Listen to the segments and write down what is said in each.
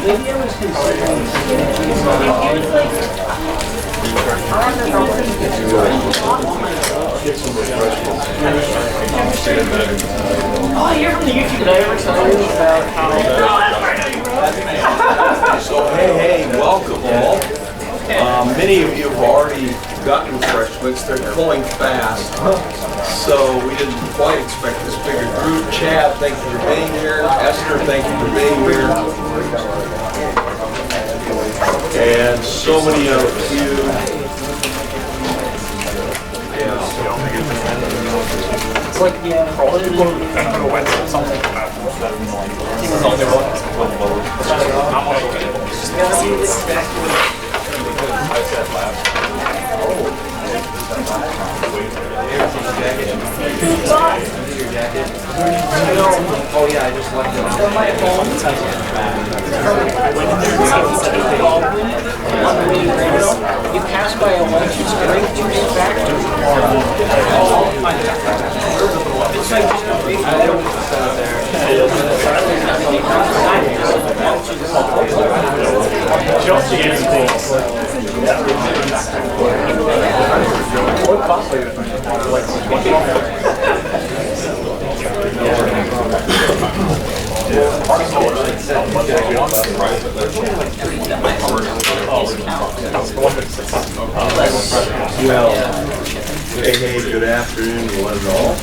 Lydia was considering oh, you're from the YouTube today. We're excited about how. So hey, welcome all. Many of you have already gotten refreshments. They're going fast, so we didn't quite expect this bigger group. Chad, thank you for being here. Esther, thank you for being here. And so many of you. It's like, yeah, probably something. Oh yeah, I just left it on my phone. You pass by a lunch, it's great to get back to. It's like just a big Hey, good afternoon, one and all.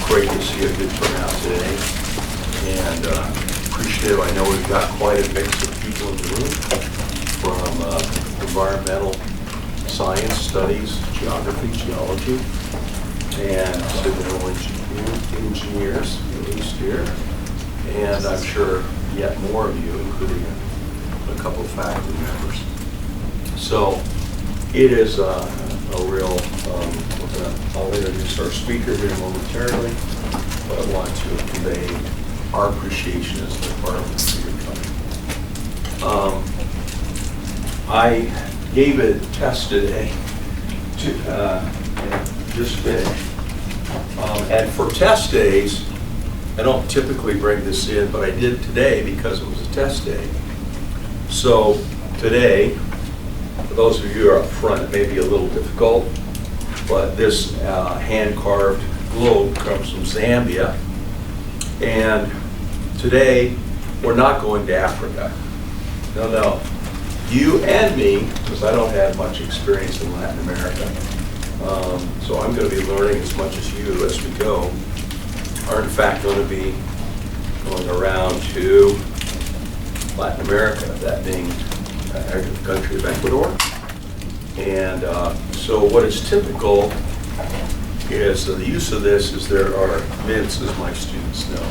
Great to see a good turnout today, and appreciative. I know we've got quite a mix of people in the room, from environmental science studies, geography, geology, and civil engineers, at least here, and I'm sure yet more of you, including a couple of faculty members. So it is a real, I'll introduce our speaker here momentarily, but I want to convey our appreciation as the department for your coming. I gave a test today, just finished. And for test days, I don't typically bring this in, but I did today because it was a test day. So today, for those of you who are up front, it may be a little difficult, but this hand-carved globe comes from Zambia. And today, we're not going to Africa. No. You and me, because I don't have much experience in Latin America, so I'm going to be learning as much as you as we go, are in fact going to be going around to Latin America, that being the country of Ecuador. And so what is typical is the use of this is there are mints, as my students know.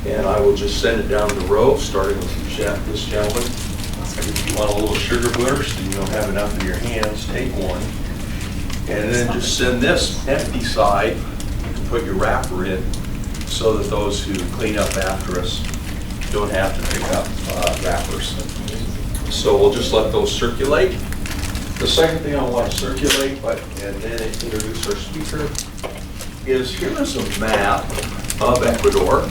And I will just send it down the row, starting with this gentleman. If you want a little sugar burst and you don't have enough in your hands, take one. And then just send this empty side and put your wrapper in so that those who clean up after us don't have to pick up wrappers. So we'll just let those circulate. The second thing I want to circulate, and then introduce our speaker, is here is a map of Ecuador.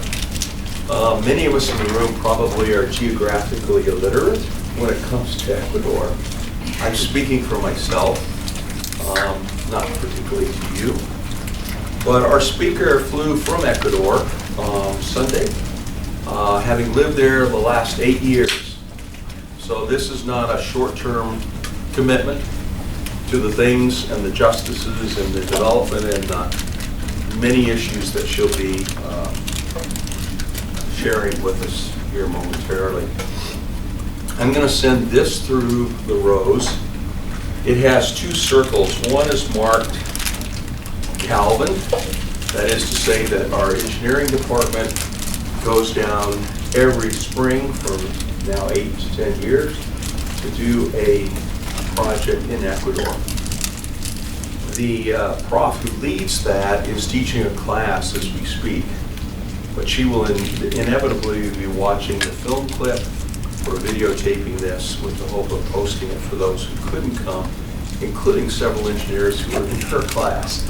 Many of us in the room probably are geographically illiterate when it comes to Ecuador. I'm speaking for myself, not particularly to you. But our speaker flew from Ecuador Sunday, having lived there the last 8 years. So this is not a short-term commitment to the things and the justices and the development and many issues that she'll be sharing with us here momentarily. I'm going to send this through the rows. It has 2 circles. One is marked Calvin. That is to say that our engineering department goes down every spring for now 8 to 10 years to do a project in Ecuador. The prof who leads that is teaching a class as we speak, but she will inevitably be watching the film clip or videotaping this with the hope of posting it for those who couldn't come, including several engineers who were in her class,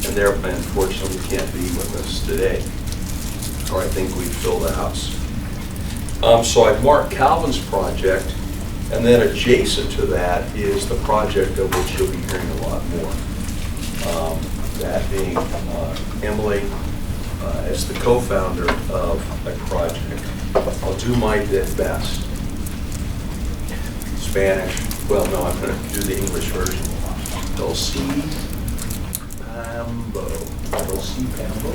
and therefore unfortunately can't be with us today. Or I think we've filled the house. So I've marked Calvin's project, and then adjacent to that is the project of which you'll be hearing a lot more. That being Emily as the co-founder of a project. I'll do my best. Spanish, well, no, I'm going to do the English version. Dulcepamba. Dulcepamba.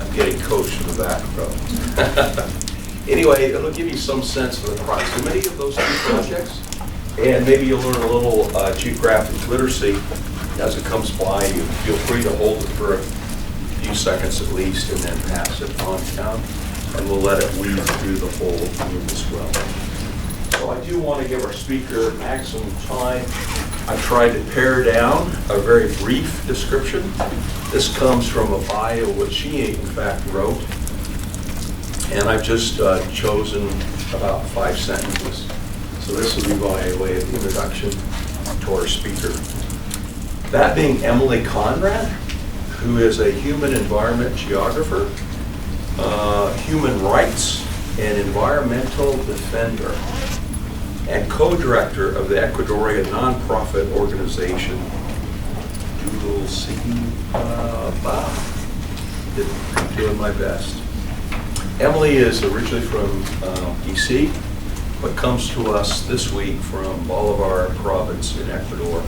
I'm getting coached in the back row. Anyway, it'll give you some sense of the proximity of those two projects, and maybe you'll learn a little geographic literacy as it comes by. You feel free to hold it for a few seconds at least, and then pass it on down, and we'll let it weave through the whole room as well. So I do want to give our speaker maximum time. I tried to pare down a very brief description. This comes from a bio which she in fact wrote, and I've just chosen about 5 sentences. So this will be by way of introduction to our speaker. That being Emily Conrad, who is a human environment geographer, human rights and environmental defender, and co-director of the Ecuadorian nonprofit organization Dulcepamba. I'm doing my best. Emily is originally from DC, but comes to us this week from Bolivar province in Ecuador,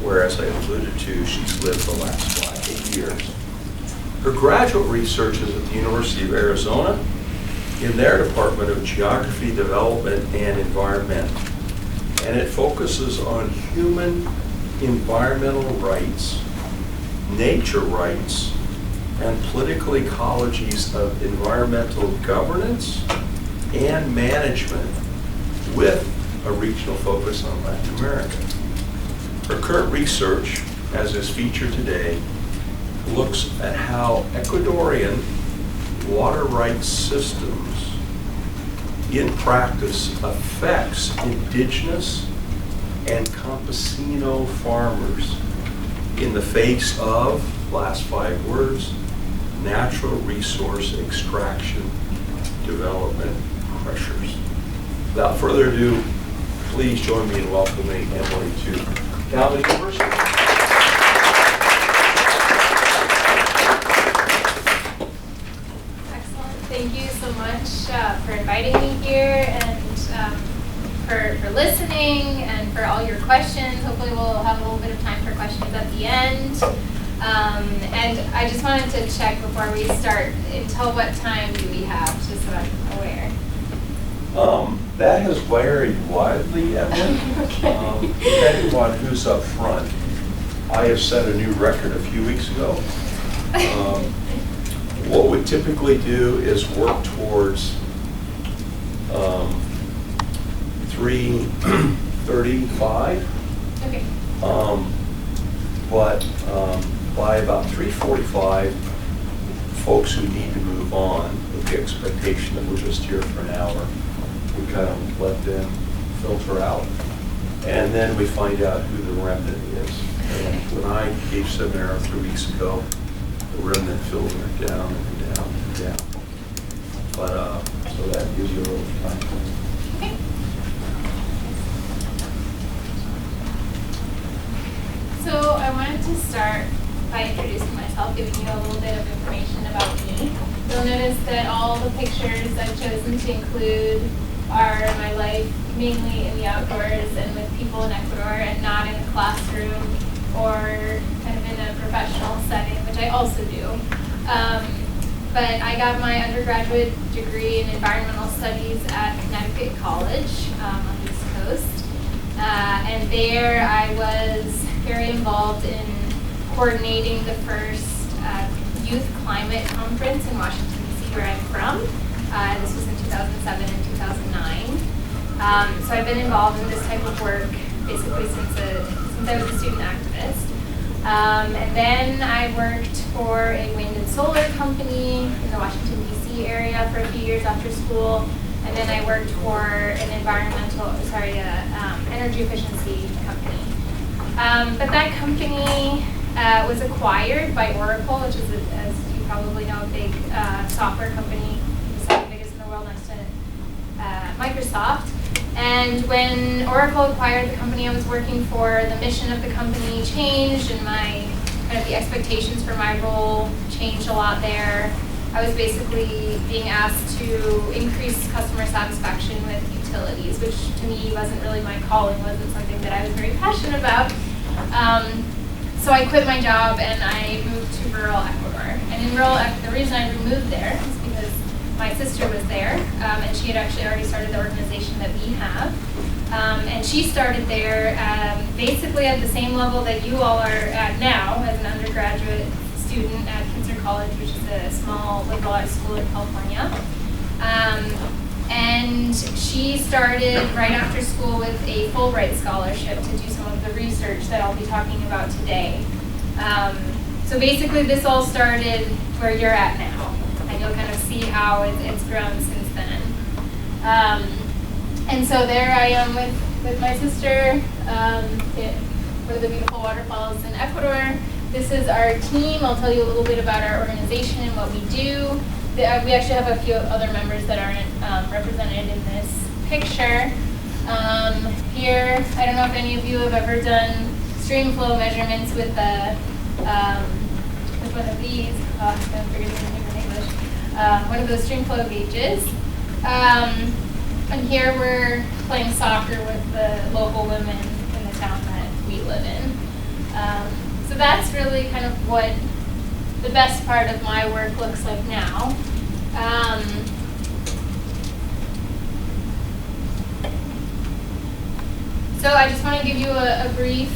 where, as I alluded to, she's lived the last 8 years. Her graduate research is at the University of Arizona in their Department of Geography, Development, and Environment. And it focuses on human environmental rights, nature rights, and political ecologies of environmental governance and management with a regional focus on Latin America. Her current research, as is featured today, looks at how Ecuadorian water rights systems in practice affects indigenous and campesino farmers in the face of, last 5 words, natural resource extraction development pressures. Without further ado, please join me in welcoming Emily to Calvin University. Excellent. Thank you so much for inviting me here, and for listening, and for all your questions. Hopefully we'll have a little bit of time for questions at the end. And I just wanted to check before we start, until what time do we have, just so I'm aware? That has varied widely, Emily. Okay. Depending on who's up front. I have set a new record a few weeks ago. What we typically do is work towards 3:35. Okay. But by about 3:45, folks who need to move on, with the expectation that we're just here for an hour, we kind of let them filter out. And then we find out who the remnant is. And when I gave seminar 3 weeks ago, the remnant filtered down and down and down. But so that gives you a little time. Okay. So I wanted to start by introducing myself, giving you a little bit of information about me. You'll notice that all the pictures I've chosen to include are my life mainly in the outdoors and with people in Ecuador, and not in a classroom or kind of in a professional setting, which I also do. But I got my undergraduate degree in environmental studies at Connecticut College on the East Coast. And there I was very involved in coordinating the first youth climate conference in Washington, D.C., where I'm from. This was in 2007 and 2009. So I've been involved in this type of work basically since I was a student activist. And then I worked for a wind and solar company in the Washington, D.C. area for a few years after school. And then I worked for an energy efficiency company. But that company was acquired by Oracle, which is, as you probably know, a big software company, the second biggest in the world next to Microsoft. And when Oracle acquired the company I was working for, the mission of the company changed, and the expectations for my role changed a lot there. I was basically being asked to increase customer satisfaction with utilities, which to me wasn't really my calling, wasn't something that I was very passionate about. So I quit my job and I moved to rural Ecuador. And in rural Ecuador, the reason I moved there is because my sister was there, and she had actually already started the organization that we have. And she started there basically at the same level that you all are at now as an undergraduate student at Kinser College, which is a small liberal arts school in California. And she started right after school with a Fulbright scholarship to do some of the research that I'll be talking about today. So basically this all started where you're at now, and you'll kind of see how it's grown since then. And so there I am with my sister, one of the beautiful waterfalls in Ecuador. This is our team. I'll tell you a little bit about our organization and what we do. We actually have a few other members that aren't represented in this picture. Here, I don't know if any of you have ever done stream flow measurements with one of these. I forget the name in English. One of those stream flow gauges. And here we're playing soccer with the local women in the town that we live in. So that's really kind of what the best part of my work looks like now. So I just want to give you a brief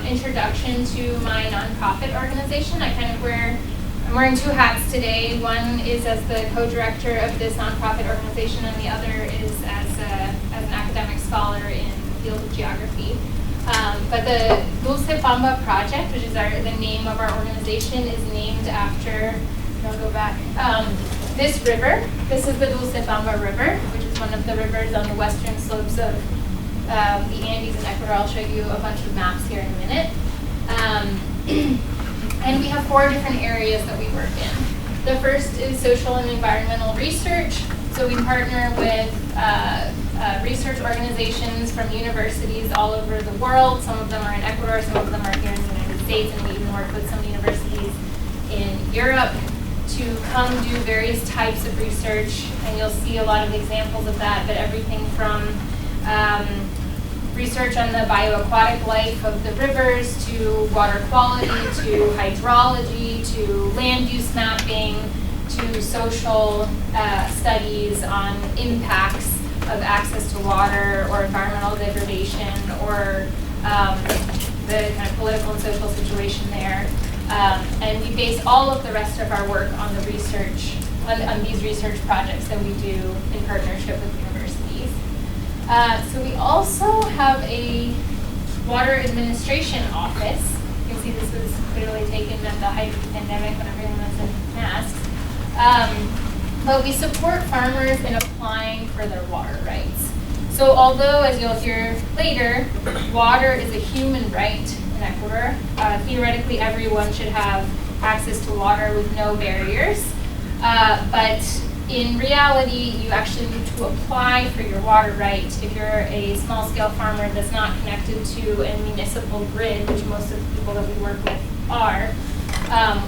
introduction to my nonprofit organization. I'm wearing two hats today. One is as the co-director of this nonprofit organization, and the other is as an academic scholar in the field of geography. But the Dulcepamba Project, which is the name of our organization, is named after, I'll go back, this river. This is the Dulcepamba River, which is one of the rivers on the western slopes of the Andes in Ecuador. I'll show you a bunch of maps here in a minute. And we have 4 different areas that we work in. The first is social and environmental research. So we partner with research organizations from universities all over the world. Some of them are in Ecuador, some of them are here in the United States, and we even work with some universities in Europe to come do various types of research. And you'll see a lot of examples of that, but everything from research on the bioaquatic life of the rivers, to water quality, to hydrology, to land use mapping, to social studies on impacts of access to water or environmental degradation, or the kind of political and social situation there. And we base all of the rest of our work on the research, on these research projects that we do in partnership with universities. So we also have a water administration office. You can see this was clearly taken at the height of the pandemic when everyone was in masks. But we support farmers in applying for their water rights. So although, as you'll hear later, water is a human right in Ecuador, theoretically everyone should have access to water with no barriers. But in reality, you actually need to apply for your water right if you're a small-scale farmer that's not connected to a municipal grid, which most of the people that we work with are,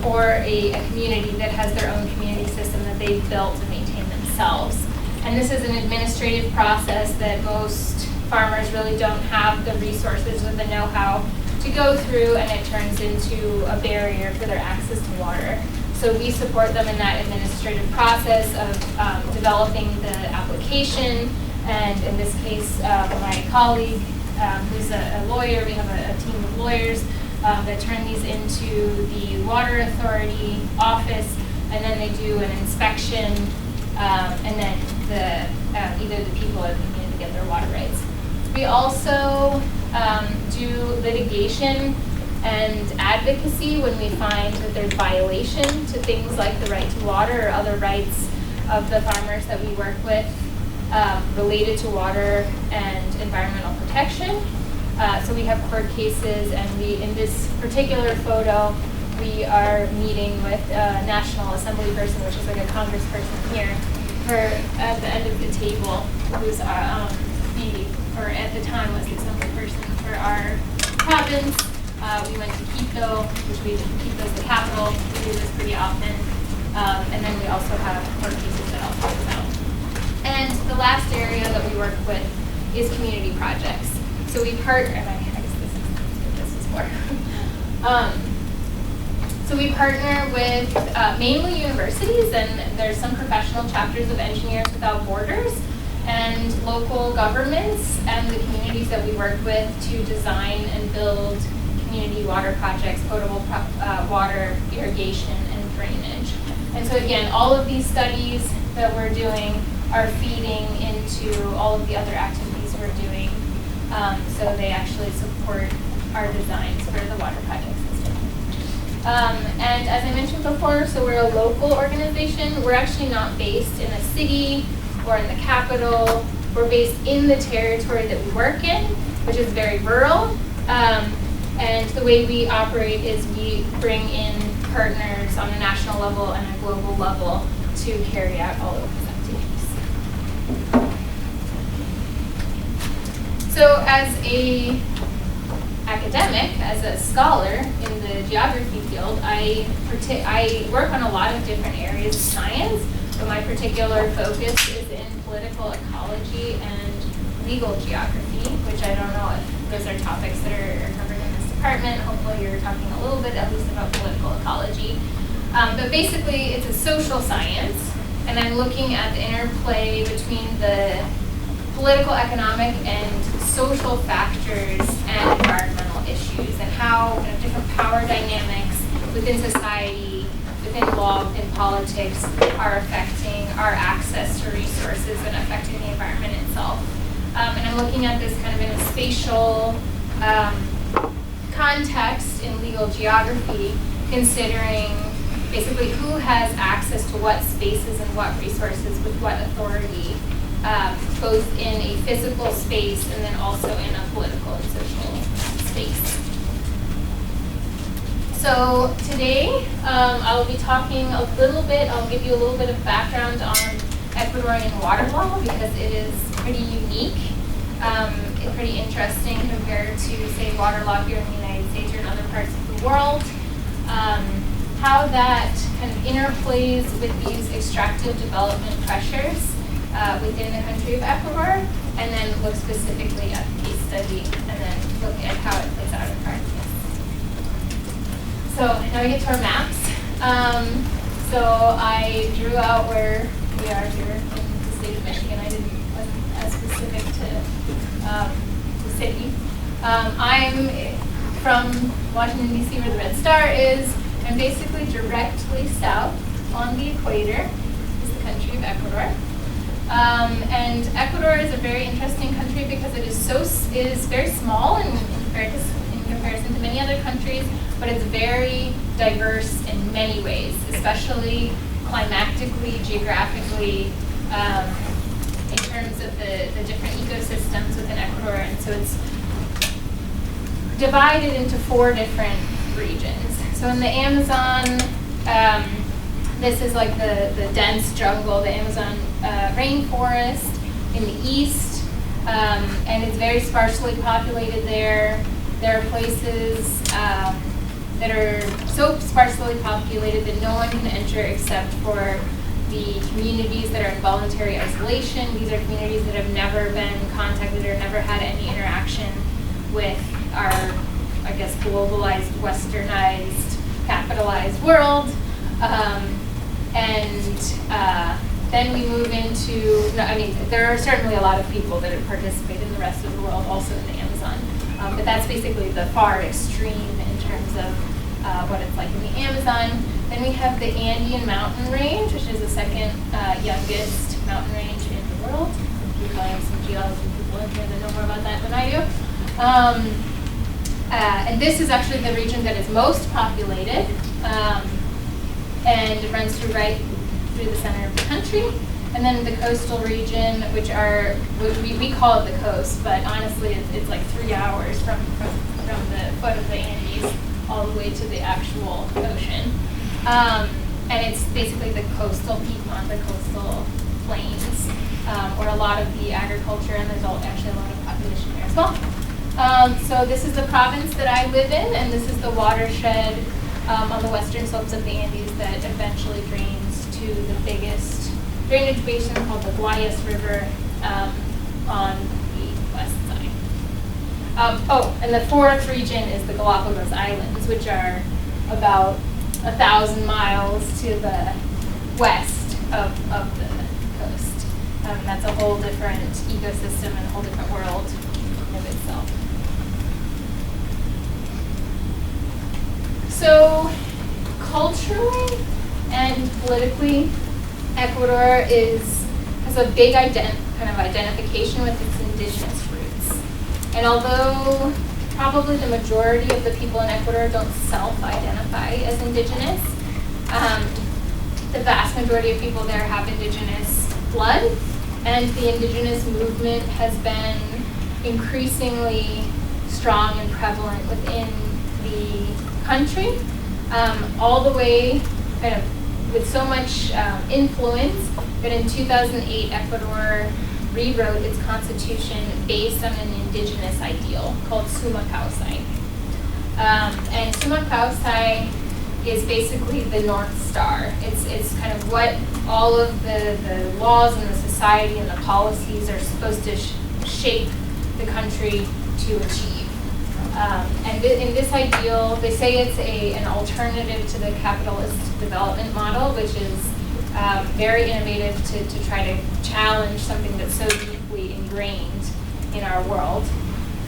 or a community that has their own community system that they've built and maintain themselves. And this is an administrative process that most farmers really don't have the resources or the know-how to go through, and it turns into a barrier for their access to water. So we support them in that administrative process of developing the application, and in this case, my colleague, who's a lawyer, we have a team of lawyers that turn these into the Water Authority office, and then they do an inspection, and then either the people or the community get their water rights. We also do litigation and advocacy when we find that there's violation to things like the right to water or other rights of the farmers that we work with related to water and environmental protection. So we have court cases, and in this particular photo, we are meeting with a National Assembly person, which is like a congressperson here, for at the end of the table, who's or at the time was the assembly person for our province. We went to Quito, Quito's the capital. We do this pretty often. And then we also have court cases that I'll talk about. And the last area that we work with is community projects. So we partner, and I guess this is what this is for. So we partner with mainly universities, and there's some professional chapters of Engineers Without Borders, and local governments and the communities that we work with to design and build community water projects, potable water, irrigation, and drainage. And so again, all of these studies that we're doing are feeding into all of the other activities we're doing. So they actually support our designs for the water project system. And as I mentioned before, so we're a local organization. We're actually not based in a city or in the capital. We're based in the territory that we work in, which is very rural. And the way we operate is we bring in partners on a national level and a global level to carry out all of these activities. So as a academic, as a scholar in the geography field, I work on a lot of different areas of science, but my particular focus is in political ecology and legal geography, which I don't know if those are topics that are covered in this department. Hopefully you're talking a little bit at least about political ecology. But basically it's a social science, and I'm looking at the interplay between the political, economic, and social factors and environmental issues, and how different power dynamics within society, within law, within politics are affecting our access to resources and affecting the environment itself. And I'm looking at this kind of in a spatial context in legal geography, considering basically who has access to what spaces and what resources with what authority, both in a physical space and then also in a political and social space. So today I'll be talking a little bit, I'll give you a little bit of background on Ecuadorian water law because it is pretty unique, pretty interesting compared to, say, water law here in the United States or in other parts of the world. How that kind of interplays with these extractive development pressures within the country of Ecuador, and then look specifically at the case study, and then look at how it plays out in practice. So now we get to our maps. So I drew out where we are here in the state of Michigan. I wasn't as specific to the city. I'm from Washington, D.C., where the red star is, and basically directly south on the equator is the country of Ecuador. And Ecuador is a very interesting country because it is very small in comparison to many other countries, but it's very diverse in many ways, especially climatically, geographically, in terms of the different ecosystems within Ecuador. And so it's divided into 4 different regions. So in the Amazon, this is like the dense jungle, the Amazon rainforest in the east, and it's very sparsely populated there. There are places that are so sparsely populated that no one can enter except for the communities that are in voluntary isolation. These are communities that have never been contacted or never had any interaction with our, I guess, globalized, westernized, capitalized world. Then we move into, there are certainly a lot of people that have participated in the rest of the world, also in the Amazon. But that's basically the far extreme in terms of what it's like in the Amazon. Then we have the Andean mountain range, which is the second youngest mountain range in the world. We probably have some geology people in here that know more about that than I do. And this is actually the region that is most populated. And it runs right through the center of the country. And then the coastal region, which we call it the coast, but honestly it's like 3 hours from the foot of the Andes all the way to the actual ocean. And it's basically the coastal Piedmont, the coastal plains, where a lot of the agriculture, and there's actually a lot of population there as well. So this is the province that I live in, and this is the watershed on the western slopes of the Andes that eventually drains to the biggest drainage basin called the Guayas River on the west side. And the fourth region is the Galapagos Islands, which are about 1,000 miles to the west of the coast. That's a whole different ecosystem and a whole different world of itself. So culturally and politically, Ecuador has a big kind of identification with its indigenous roots. And although probably the majority of the people in Ecuador don't self-identify as indigenous, the vast majority of people there have indigenous blood, and the indigenous movement has been increasingly strong and prevalent within the country, all the way kind of with so much influence that in 2008 Ecuador rewrote its constitution based on an indigenous ideal called Summa Causai. And Summa Causai is basically the North Star. It's kind of what all of the laws and the society and the policies are supposed to shape the country to achieve. And in this ideal, they say it's an alternative to the capitalist development model, which is very innovative to try to challenge something that's so deeply ingrained in our world.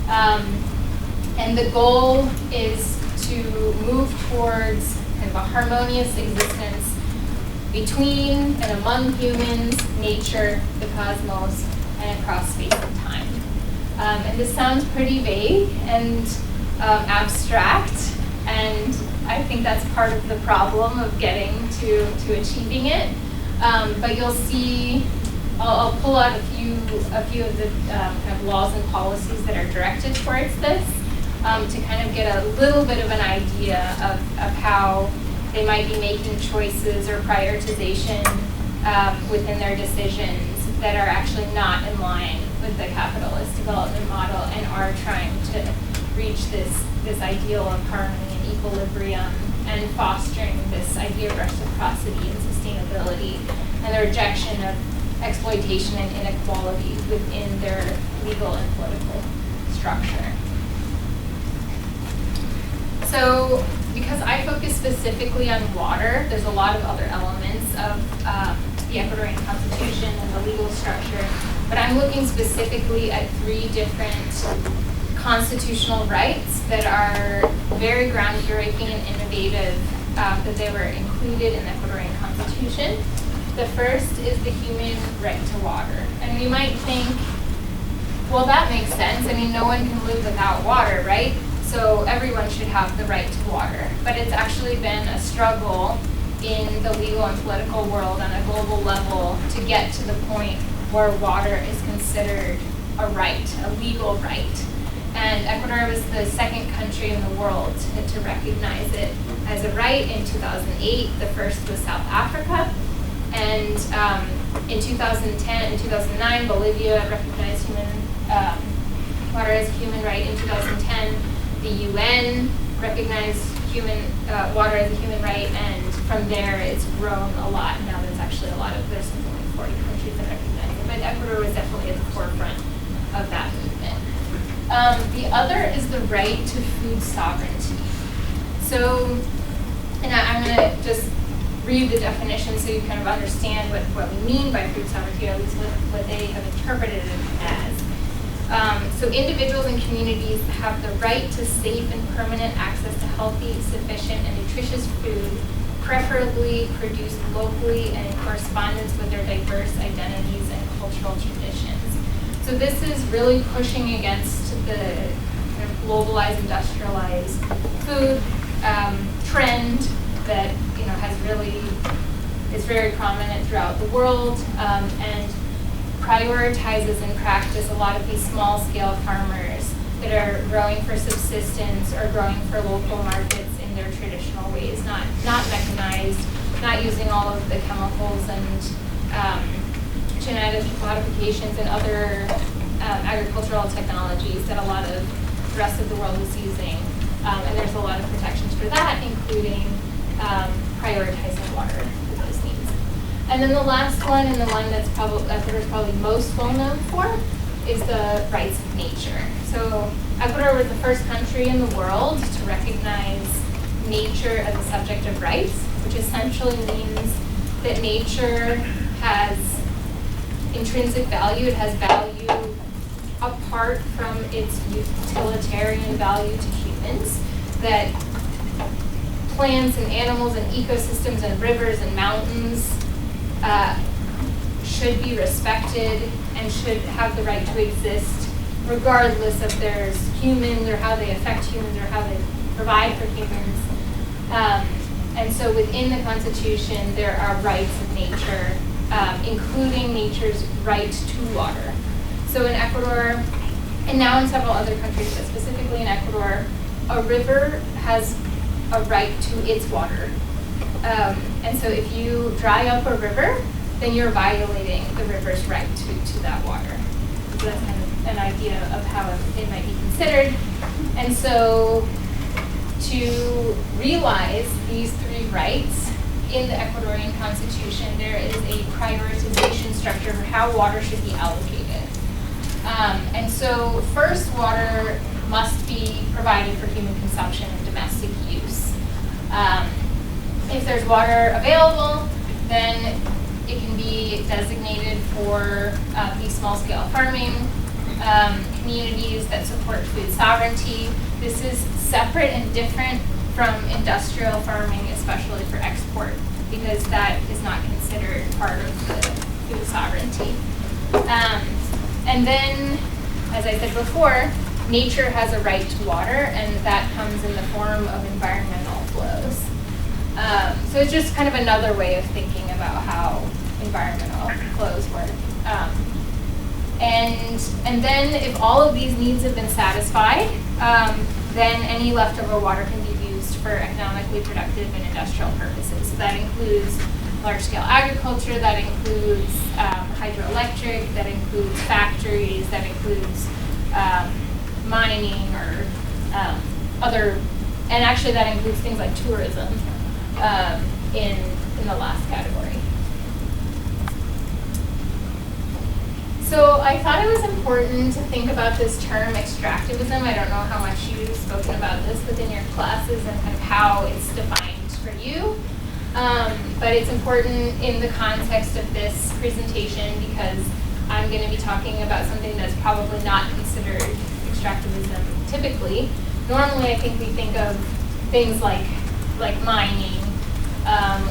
And the goal is to move towards kind of a harmonious existence between and among humans, nature, the cosmos, and across space and time. And this sounds pretty vague and abstract, and I think that's part of the problem of getting to achieving it. But you'll see, I'll pull out a few of the kind of laws and policies that are directed towards this to kind of get a little bit of an idea of how they might be making choices or prioritization within their decisions that are actually not in line with the capitalist development model and are trying to reach this ideal of harmony and equilibrium and fostering this idea of reciprocity and sustainability and the rejection of exploitation and inequality within their legal and political structure. So because I focus specifically on water, there's a lot of other elements of the Ecuadorian Constitution and the legal structure, but I'm looking specifically at 3 different constitutional rights that are very groundbreaking and innovative that they were included in the Ecuadorian Constitution. The first is the human right to water. And we might think, well, that makes sense. I mean, no one can live without water, right? So everyone should have the right to water. But it's actually been a struggle in the legal and political world on a global level to get to the point where water is considered a right, a legal right. And Ecuador was the second country in the world to recognize it as a right in 2008. The first was South Africa. And in 2010 and 2009, Bolivia recognized water as a human right. In 2010, the UN recognized water as a human right, and from there it's grown a lot. Now there's something like 40 countries that recognize it, but Ecuador was definitely at the forefront of that movement. The other is the right to food sovereignty. So, and I'm going to just read the definition so you kind of understand what we mean by food sovereignty, or at least what they have interpreted it as. So individuals and communities have the right to safe and permanent access to healthy, sufficient, and nutritious food, preferably produced locally and in correspondence with their diverse identities and cultural traditions. So this is really pushing against the kind of globalized, industrialized food trend that is very prominent throughout the world and prioritizes in practice a lot of these small-scale farmers that are growing for subsistence or growing for local markets in their traditional ways, not mechanized not using all of the chemicals and genetic modifications and other agricultural technologies that a lot of the rest of the world is using. And there's a lot of protections for that, including prioritizing water for those needs. And then the last one, and the one that's Ecuador is probably most well known for, is the rights of nature. So Ecuador was the first country in the world to recognize nature as a subject of rights, which essentially means that nature has intrinsic value. It has value apart from its utilitarian value to humans, that plants and animals and ecosystems and rivers and mountains should be respected and should have the right to exist regardless if there's humans or how they affect humans or how they provide for humans. And so within the Constitution, there are rights of nature, including nature's right to water. So in Ecuador, and now in several other countries, but specifically in Ecuador, a river has a right to its water. And so if you dry up a river, then you're violating the river's right to that water. So that's kind of an idea of how it might be considered. And so to realize these three rights in the Ecuadorian Constitution, there is a prioritization structure for how water should be allocated. And so first, water must be provided for human consumption and domestic use. If there's water available, then it can be designated for these small-scale farming communities that support food sovereignty. This is separate and different from industrial farming, especially for export, because that is not considered part of the food sovereignty. And then, as I said before, nature has a right to water, and that comes in the form of environmental flows. So it's just kind of another way of thinking about how environmental flows work. And then if all of these needs have been satisfied, then any leftover water can be used for economically productive and industrial purposes. So that includes large-scale agriculture, that includes hydroelectric, that includes factories, that includes mining or other, and actually that includes things like tourism in the last category. So I thought it was important to think about this term extractivism. I don't know how much you've spoken about this within your classes and kind of how it's defined for you. But it's important in the context of this presentation because I'm going to be talking about something that's probably not considered extractivism typically. Normally I think we think of things like mining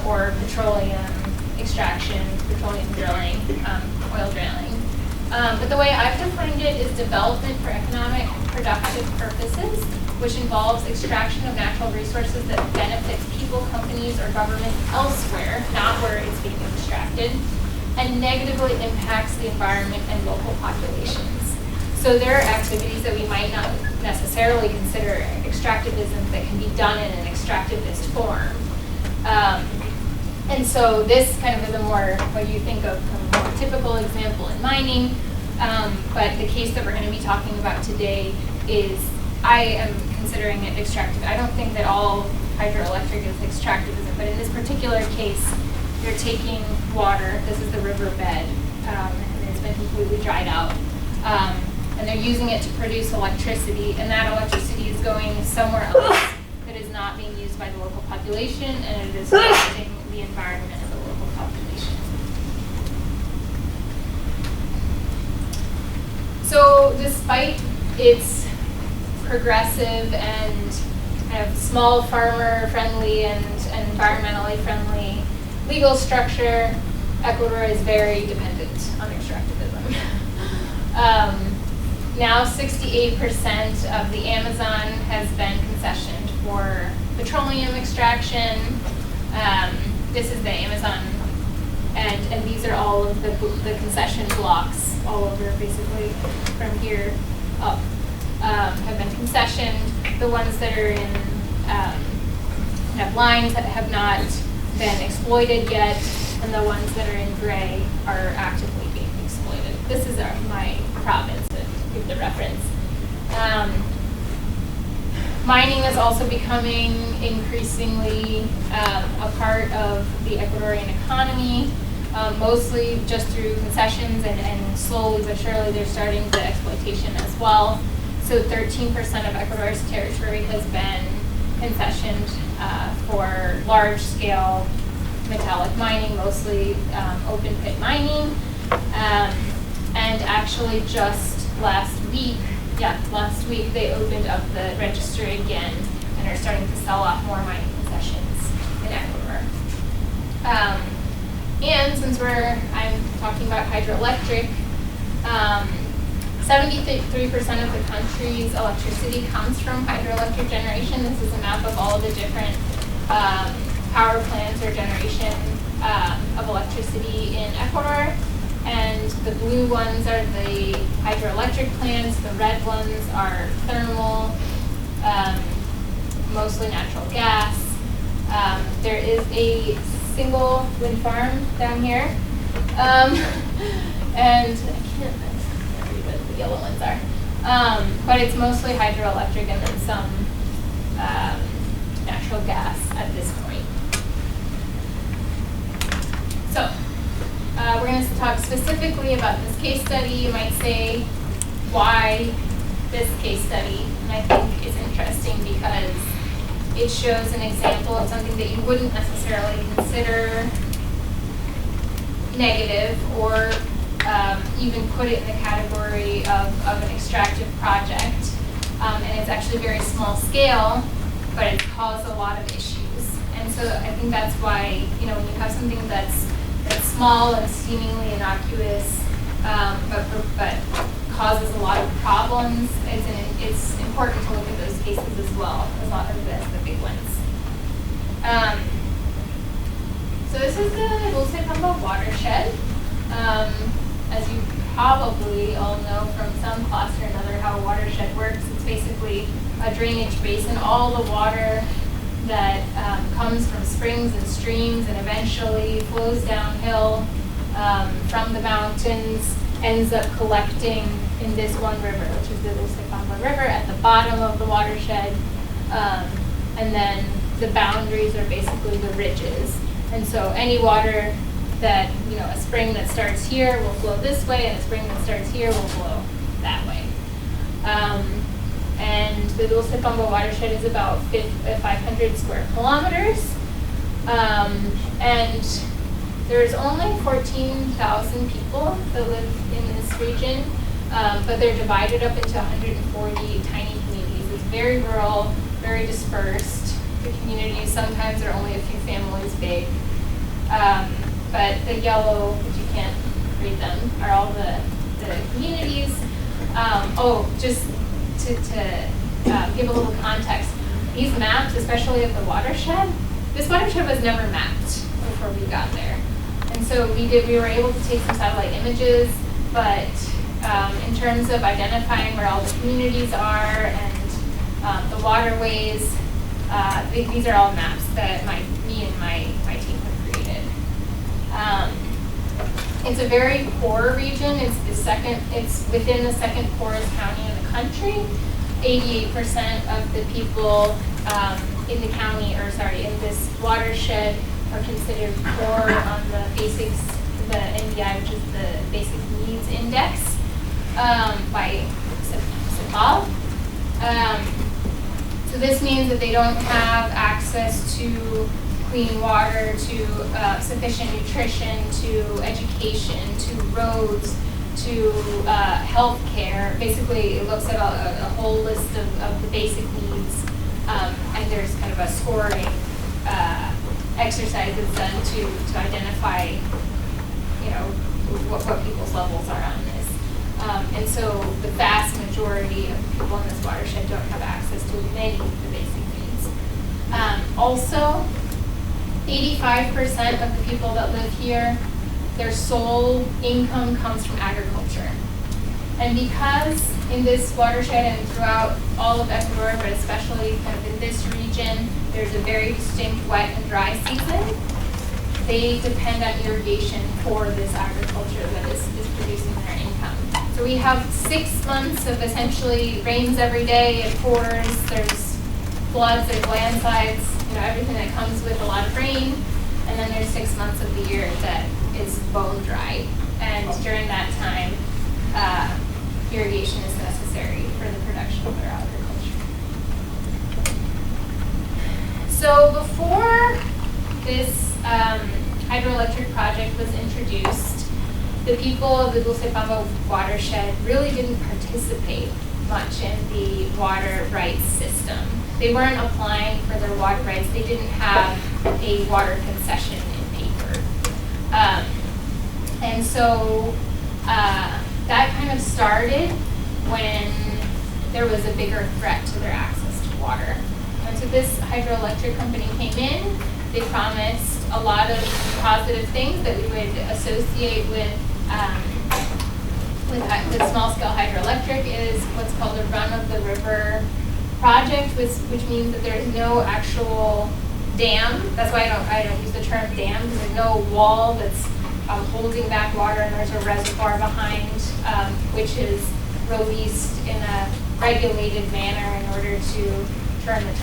or petroleum extraction, petroleum drilling, oil drilling. But the way I've defined it is development for economic productive purposes, which involves extraction of natural resources that benefits people, companies, or governments elsewhere, not where it's being extracted, and negatively impacts the environment and local populations. So there are activities that we might not necessarily consider extractivism that can be done in an extractivist form. And so this kind of is a more, what you think of a more typical example in mining, but the case that we're going to be talking about today is, I am considering it extractive. I don't think that all hydroelectric is extractivism, but in this particular case, you're taking water, this is the riverbed, and it's been completely dried out, and they're using it to produce electricity, and that electricity is going somewhere else that is not being used by the local population, and it is affecting the environment of the local population. So despite its progressive and kind of small farmer friendly and environmentally friendly legal structure, Ecuador is very dependent on extractivism. Now 68% of the Amazon has been concessioned for petroleum extraction. This is the Amazon, and these are all of the concession blocks all over, basically from here up, have been concessioned. The ones that are in have lines that have not been exploited yet, and the ones that are in gray are actively being exploited. This is my province, to give the reference. Mining is also becoming increasingly a part of the Ecuadorian economy, mostly just through concessions, and slowly but surely they're starting the exploitation as well. So 13% of Ecuador's territory has been concessioned for large-scale metallic mining, mostly open pit mining. And actually just last week they opened up the register again and are starting to sell off more mining concessions in Ecuador. And since I'm talking about hydroelectric, 73% of the country's electricity comes from hydroelectric generation. This is a map of all the different power plants or generation of electricity in Ecuador. And the blue ones are the hydroelectric plants, the red ones are thermal, mostly natural gas. There is a single wind farm down here. And I can't read what the yellow ones are. But it's mostly hydroelectric and then some natural gas at this point. So, we're going to talk specifically about this case study. You might say, why this case study? And I think it's interesting because it shows an example of something that you wouldn't necessarily consider negative or even put it in the category of an extractive project. And it's actually very small scale, but it's caused a lot of issues. And so I think that's why, when you have something that's small and seemingly innocuous, but causes a lot of problems, it's important to look at those cases as well, as lot of the big ones. So this is the Dulcepamba watershed. As you probably all know from some class or another how a watershed works, it's basically a drainage basin. All the water that comes from springs and streams and eventually flows downhill from the mountains ends up collecting in this one river, which is the Dulcepamba River at the bottom of the watershed. And then the boundaries are basically the ridges. And so any water that, a spring that starts here will flow this way, and a spring that starts here will flow that way. And the Dulcepamba watershed is about 500 square kilometers. And there's only 14,000 people that live in this region, but they're divided up into 140 tiny communities. It's very rural, very dispersed. The communities sometimes are only a few families big. But the yellow, which you can't read them, are all the communities. Just to give a little context, these maps, especially of the watershed, this watershed was never mapped before we got there. And so we were able to take some satellite images, but in terms of identifying where all the communities are and the waterways, these are all maps that me and my team have created. It's a very poor region. It's within the second poorest county in the country. 88% of the people in the county, in this watershed are considered poor on the NBI, which is the Basic Needs Index, by CEPAL. So this means that they don't have access to clean water, to sufficient nutrition, to education, to roads, to health care. Basically, it looks at a whole list of the basic needs, and there's kind of a scoring exercise that's done to identify, what people's levels are on this. And so the vast majority of people in this watershed don't have access to many of the basic needs. Also, 85% of the people that live here, their sole income comes from agriculture. And because in this watershed and throughout all of Ecuador, but especially kind of in this region, there's a very distinct wet and dry season, they depend on irrigation for this agriculture that is producing their income. So we have 6 months of essentially rains every day, it pours, there's floods, there's landslides, everything that comes with a lot of rain. And then there's 6 months of the year that is bone dry. And during that time, irrigation is necessary for the production of their agriculture. So before this hydroelectric project was introduced, the people of the Dulcepamba watershed really didn't participate much in the water rights system. They weren't applying for their water rights. They didn't have a water concession in paper. And so that kind of started when there was a bigger threat to their access to water. And so this hydroelectric company came in. They promised a lot of positive things that we would associate with small-scale hydroelectric. Is what's called a run-of-the-river project, which means that there is no actual dam. That's why I don't use the term dam, because there's no wall that's holding back water, and there's a reservoir behind, which is released in a regulated manner in order to turn the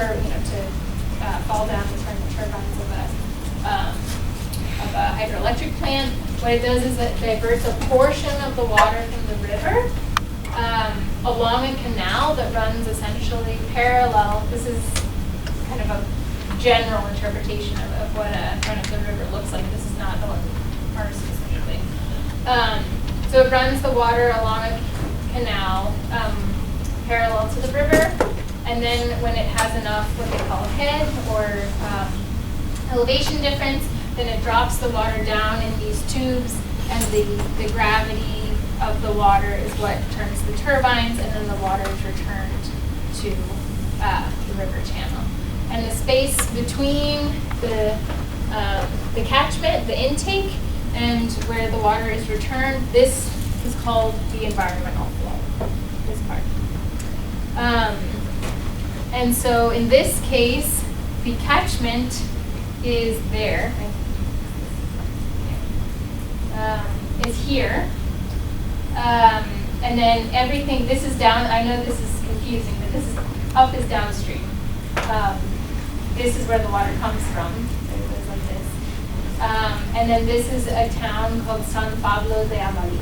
fall down and turn the turbines of a hydroelectric plant. What it does is it diverts a portion of the water from the river along a canal that runs essentially parallel. This is kind of a general interpretation of what a run-of-the-river looks like. This is not ours specifically. So it runs the water along a canal parallel to the river, and then when it has enough what they call head or elevation difference, then it drops the water down in these tubes, and the gravity of the water is what turns the turbines, and then the water is returned to the river channel. And the space between the catchment, the intake, and where the water is returned, this is called the environmental flow, this part. And so in this case, the catchment is there, is here. And then everything, this is down, I know this is confusing, but this is up is downstream. This is where the water comes from. So it goes like this. And then this is a town called San Pablo de Amali.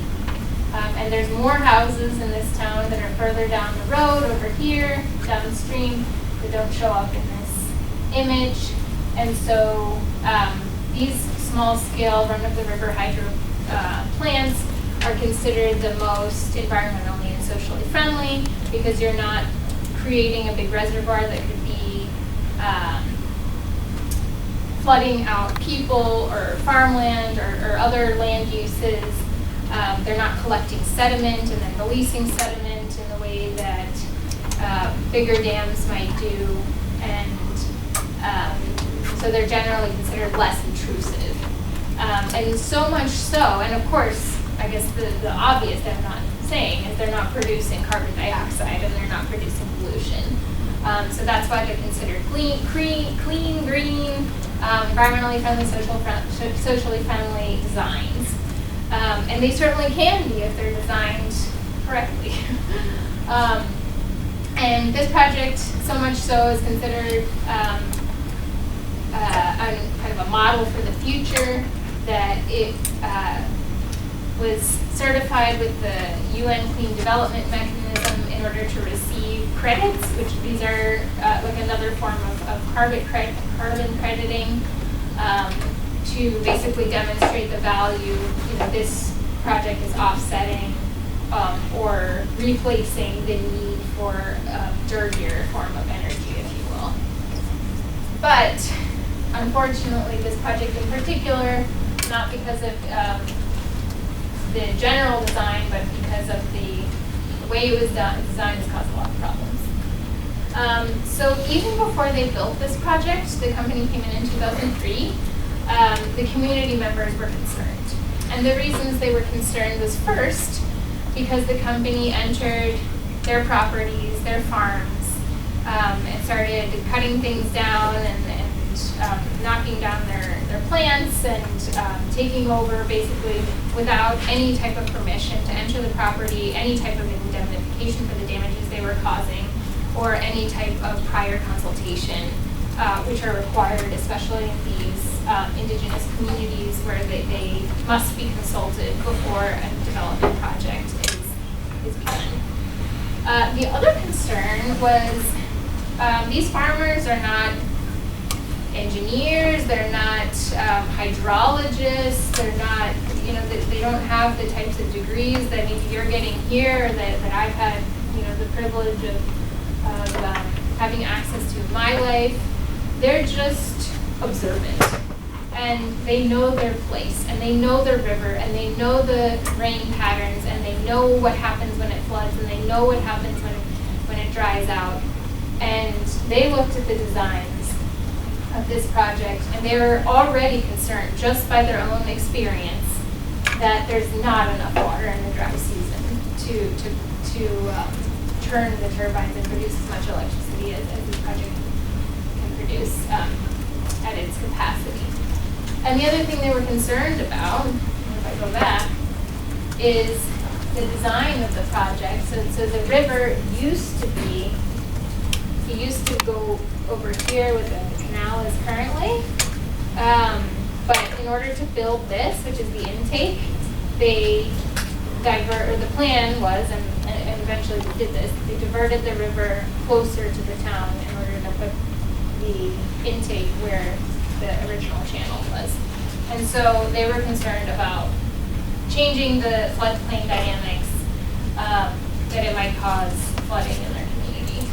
And there's more houses in this town that are further down the road, over here, downstream, that don't show up in this image. And so these small-scale run-of-the-river hydro plants are considered the most environmentally and socially friendly, because you're not creating a big reservoir that could be flooding out people or farmland or other land uses. They're not collecting sediment and then releasing sediment in the way that bigger dams might do, and so they're generally considered less intrusive. And so much so, and of course, I guess the obvious that I'm not saying is they're not producing carbon dioxide and they're not producing pollution. So that's why they're considered clean, green, environmentally friendly, socially friendly designs. And they certainly can be if they're designed correctly. And this project, so much so, is considered kind of a model for the future, that it was certified with the UN Clean Development Mechanism in order to receive credits, which these are like another form of carbon crediting, to basically demonstrate the value. This project is offsetting or replacing the need for a dirtier form of energy, if you will. But unfortunately, this project in particular, not because of the general design, but because of the way it was designed, has caused a lot of problems. So even before they built this project, the company came in 2003, the community members were concerned. And the reasons they were concerned was, first, because the company entered their properties, their farms, and started cutting things down and knocking down their plants and taking over basically without any type of permission to enter the property, any type of indemnification for the damages they were causing, or any type of prior consultation, which are required, especially in these indigenous communities where they must be consulted before a development project is begun. The other concern was these farmers are not engineers, they're not hydrologists, they're not, they don't have the types of degrees that maybe you're getting here, that I've had, the privilege of having access to in my life. They're just observant, and they know their place, and they know their river, and they know the rain patterns, and they know what happens when it floods, and they know what happens when it dries out. And they looked at the designs of this project, and they were already concerned, just by their own experience, that there's not enough water in the dry season to turn the turbines and produce as much electricity as this project can produce at its capacity. And the other thing they were concerned about, if I go back, is the design of the project. So the river used to go over here with the canal is currently, but in order to build this, which is the intake, the plan was, and eventually we did this, they diverted the river closer to the town in order to put the intake where the original channel was. And so they were concerned about changing the floodplain dynamics, that it might cause flooding in their community.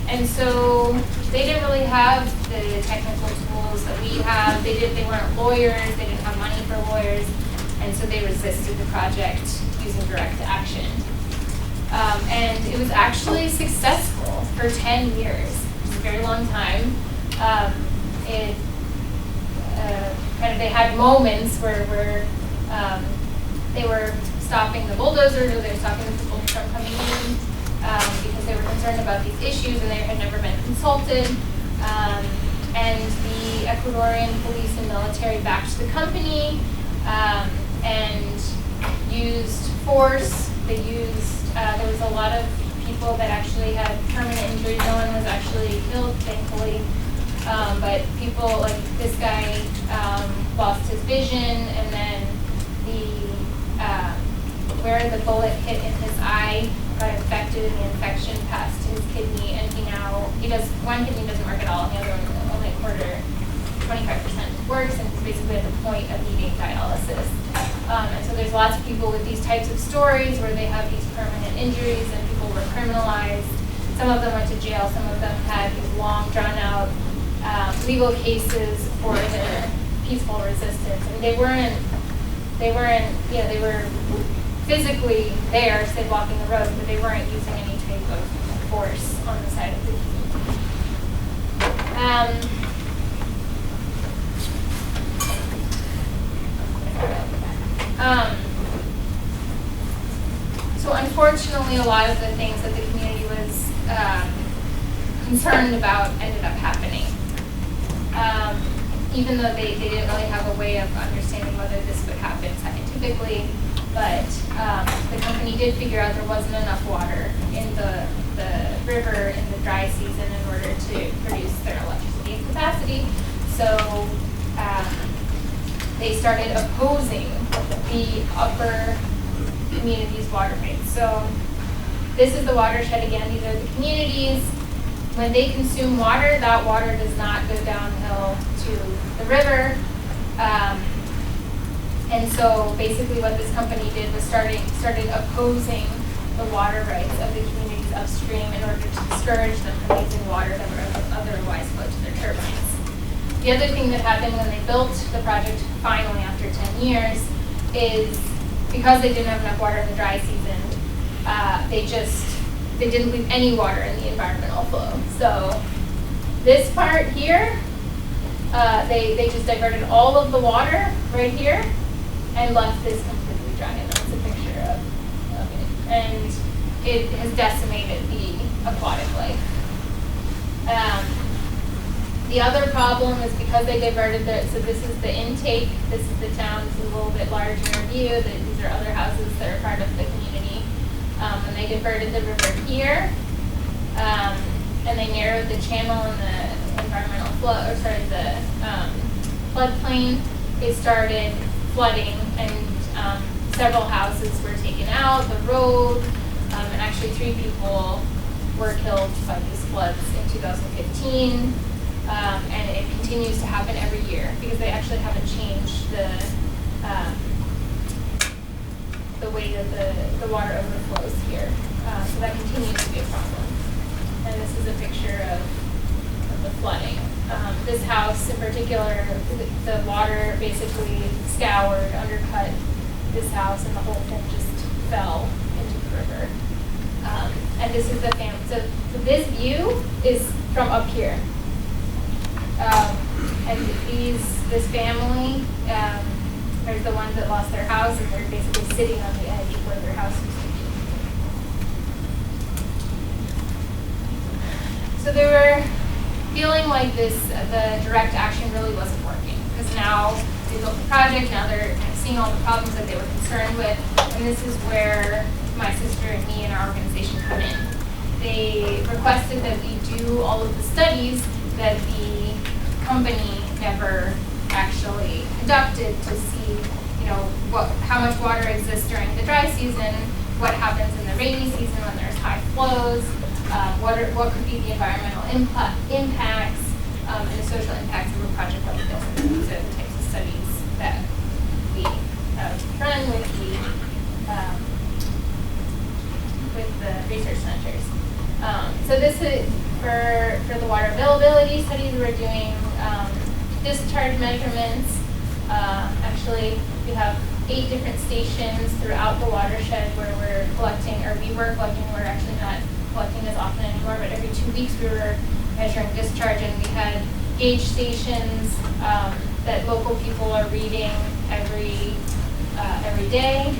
And so they didn't really have the technical tools that we have. They weren't lawyers, they didn't have money for lawyers, and so they resisted the project using direct action. And it was actually successful for 10 years, which is a very long time. They had moments where they were stopping the bulldozers, or they were stopping the people from coming in because they were concerned about these issues and they had never been consulted. And the Ecuadorian police and military backed the company and used force. They used, there was a lot of people that actually had permanent injuries. No one was actually killed, thankfully. But people like this guy lost his vision, and then where the bullet hit in his eye got infected, and the infection passed to his kidney, and one kidney doesn't work at all, and the other one only a quarter, 25% works, and he's basically at the point of needing dialysis. And so there's lots of people with these types of stories where they have these permanent injuries, and people were criminalized. Some of them went to jail, some of them had these long, drawn-out legal cases for their peaceful resistance. And they were physically there, say blocking the road, but they weren't using any type of force on the side of the community. So unfortunately, a lot of the things that the community was concerned about ended up happening. Even though they didn't really have a way of understanding whether this would happen scientifically, but the company did figure out there wasn't enough water in the river in the dry season in order to produce their electricity capacity. So they started opposing the upper community's water rights. So this is the watershed again. These are the communities. When they consume water, that water does not go downhill to the river. And so basically what this company did was started opposing the water rights of the communities upstream in order to discourage them from using water that would otherwise flow to their turbines. The other thing that happened when they built the project finally after 10 years is because they didn't have enough water in the dry season, they didn't leave any water in the environmental flow. So this part here, they just diverted all of the water right here and left this completely dry. And that's a picture of it. And it has decimated the aquatic life. The other problem is because they diverted so this is the intake, this is the town, this is a little bit larger view, these are other houses that are part of the community. And they diverted the river here, and they narrowed the channel in the environmental flood, or sorry, the floodplain. It started flooding, and several houses were taken out, the road, and actually 3 people were killed by these floods in 2015. And it continues to happen every year because they actually haven't changed the way that the water overflows here. So that continues to be a problem. And this is a picture of the flooding. This house in particular, the water basically scoured, undercut this house, and the whole thing just fell into the river. And this is the family. So this view is from up here. And this family, are the ones that lost their house, and they're basically sitting on the edge where their house used to be. So they were feeling like the direct action really wasn't working, because now they built the project, now they're kind of seeing all the problems that they were concerned with, and this is where my sister and me and our organization come in. They requested that we do all of the studies that the company never actually conducted to see, how much water exists during the dry season, what happens in the rainy season when there's high flows, what could be the environmental impacts and the social impacts of a project like this. And these are the types of studies that we run with the research centers. So this is for the water availability studies. We're doing discharge measurements. Actually, we have 8 different stations throughout the watershed where we're collecting, or we were collecting. We're actually not collecting as often anymore, but every 2 weeks we were measuring discharge, and we had gauge stations that local people are reading every day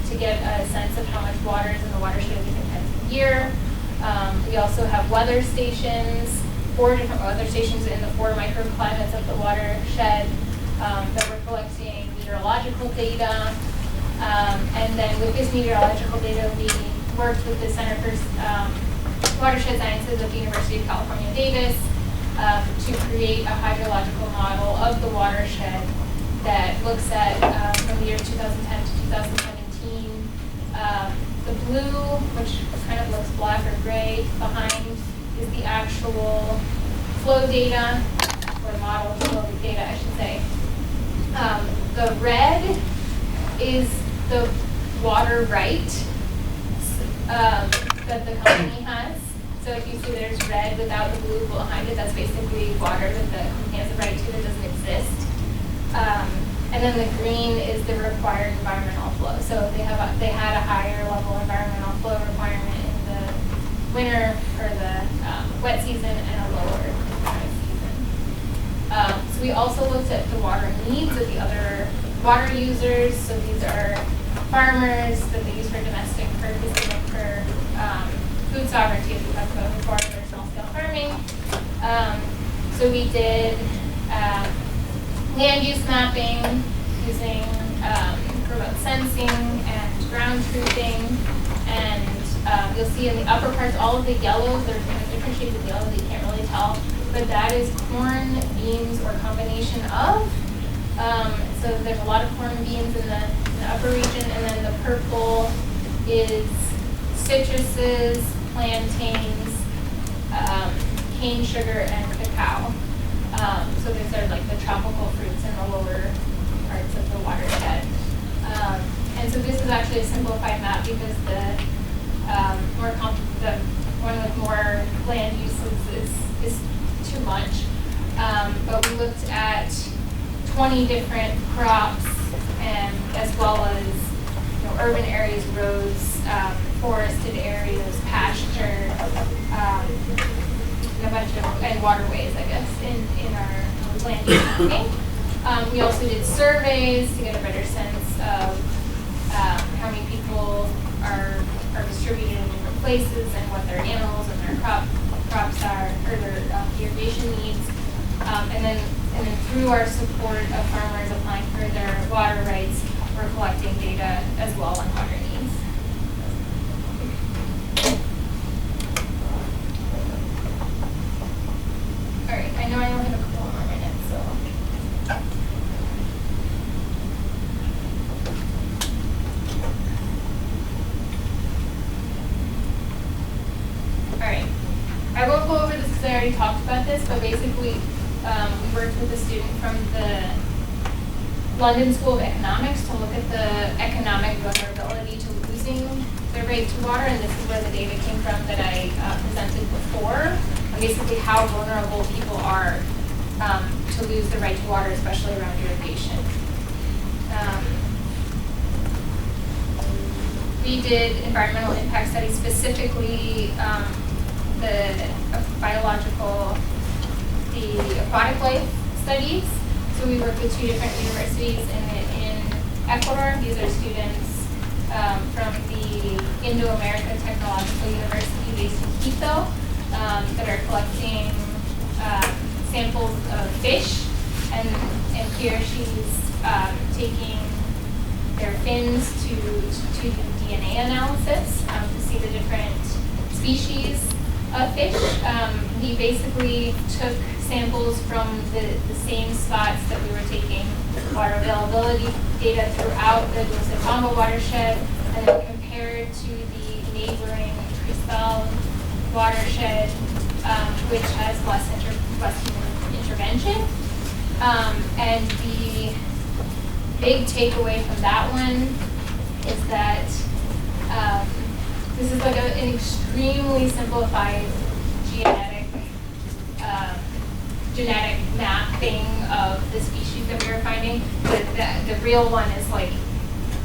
to get a sense of how much water is in the watershed at different times of year. We also have weather stations, 4 different weather stations in the 4 microclimates of the watershed that we're collecting meteorological data. And then with this meteorological data, we worked with the Center for Watershed Sciences of the University of California, Davis, to create a hydrological model of the watershed that looks at from the year 2010 to 2017. The blue, which kind of looks black or gray behind, is the actual flow data, or model flow data, I should say. The red is the water right that the company has. So if you see there's red without the blue behind it, that's basically water that the company has a right to that doesn't exist. And then the green is the required environmental flow. So they had a higher level environmental flow requirement in the winter or the wet season, and a lower dry season. So we also looked at the water needs of the other water users. So these are farmers that they use for domestic purposes and for food sovereignty, as we talked about before, for small-scale farming. So we did land use mapping using remote sensing and ground truthing, and you'll see in the upper parts all of the yellows. There's kind of different shades of yellow that you can't really tell, but that is corn, beans, or combination of. So there's a lot of corn and beans in the upper region, and then the purple is citruses, plantains, cane sugar, and cacao. So these are like the tropical fruits in the lower parts of the watershed. And so this is actually a simplified map because the one with more land uses is too much. But we looked at 20 different crops, and as well as urban areas, roads, forested areas, pasture, a bunch of, and waterways, I guess, in our land use mapping. We also did surveys to get a better sense of how many people are distributed in different places and what their animals and their crops are, or their irrigation needs. And then through our support of farmers applying for their water rights, we're collecting data as well on water needs. All right, I know I only have a couple more minutes, so. All right, I won't go over this because I already talked about this, but basically we worked with a student from the London School of Economics to look at the economic vulnerability to losing their right to water, and this is where the data came from that I presented before, and basically how vulnerable people are to lose the right to water, especially around irrigation. We did environmental impact studies, specifically the aquatic life studies. So we worked with 2 different universities in Ecuador. These are students from the Indo-America Technological University based in Quito that are collecting samples of fish. And here she's taking their fins to do DNA analysis to see the different species of fish. We basically took samples from the same spots that we were taking water availability data throughout the Dulcepamba watershed, and then compared to the neighboring Cristal watershed, which has less human intervention. And the big takeaway from that one is that this is like an extremely simplified genetic mapping of the species that we were finding. The real one is like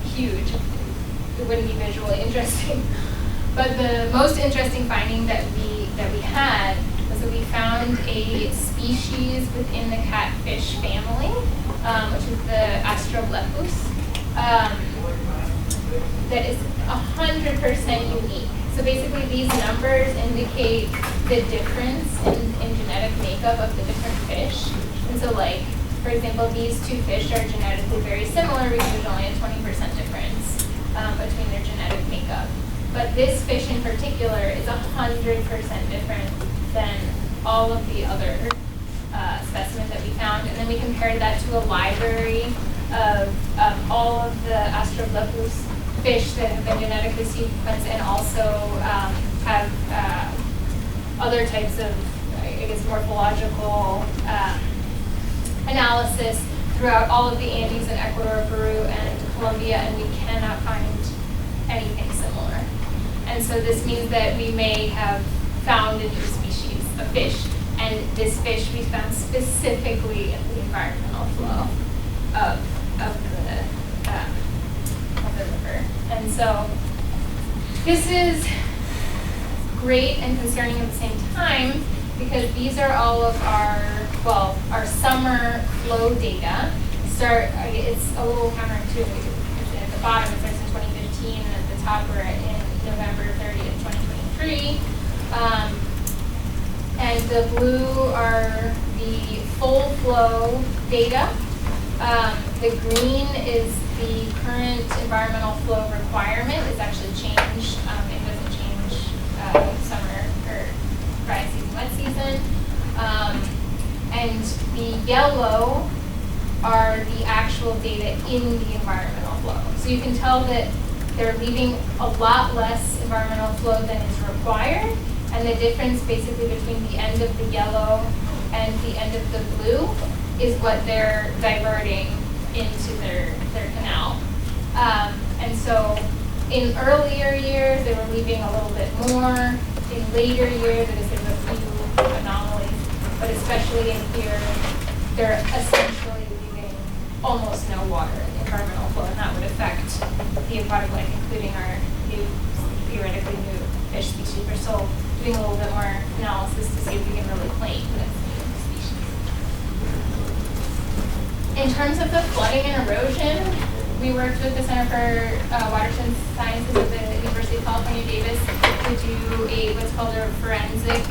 huge. It wouldn't be visually interesting. But the most interesting finding that we had was that we found a species within the catfish family, which is the Astroblepus, that is 100% unique. So basically these numbers indicate the difference in genetic makeup of the different fish. And so like, for example, these 2 fish are genetically very similar because there's only a 20% difference between their genetic makeup. But this fish in particular is 100% different than all of the other specimens that we found. And then we compared that to a library of all of the Astroblepus fish that have been genetically sequenced and also have other types of, I guess, morphological analysis throughout all of the Andes in Ecuador, Peru, and Colombia, and we cannot find anything similar. And so this means that we may have found a new species of fish, and this fish we found specifically in the environmental flow of the river. And so this is great and concerning at the same time because these are all of our summer flow data. It's a little counterintuitive because at the bottom it starts in 2015 and at the top we're in November 30th, 2023. And the blue are the full flow data. The green is the current environmental flow requirement. It's actually changed. It doesn't change summer or dry season, wet season. And the yellow are the actual data in the environmental flow. So you can tell that they're leaving a lot less environmental flow than is required. And the difference basically between the end of the yellow and the end of the blue is what they're diverting into their canal. And so in earlier years, they were leaving a little bit more. In later years, because there's a few anomalies, but especially in here, they're essentially leaving almost no water in the environmental flow, and that would affect the aquatic life, including our theoretically new fish species. We're still doing a little bit more analysis to see if we can really claim with new species. In terms of the flooding and erosion, we worked with the Center for Watershed Sciences at the University of California, Davis, to do what's called a forensic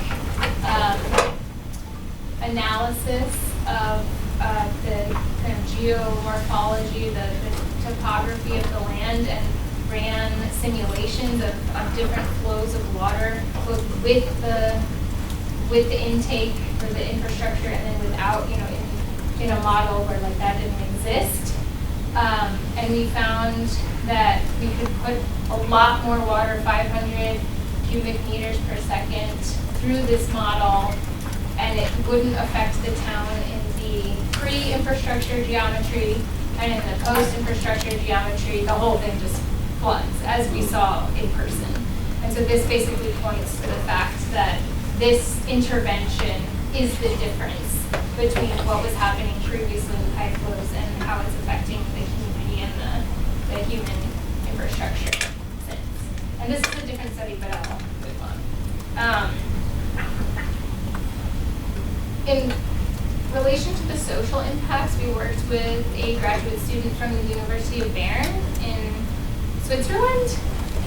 analysis of the kind of geomorphology, the topography of the land, and ran simulations of different flows of water, both with the intake or the infrastructure, and then without, in a model where like that didn't exist. And we found that we could put a lot more water, 500 cubic meters per second, through this model, and it wouldn't affect the town in the pre-infrastructure geometry, and in the post-infrastructure geometry, the whole thing just floods, as we saw in person. And so this basically points to the fact that this intervention is the difference between what was happening previously with high flows and how it's affecting the community and the human infrastructure since. And this is a different study, but I'll move on. In relation to the social impacts, we worked with a graduate student from the University of Bern in Switzerland,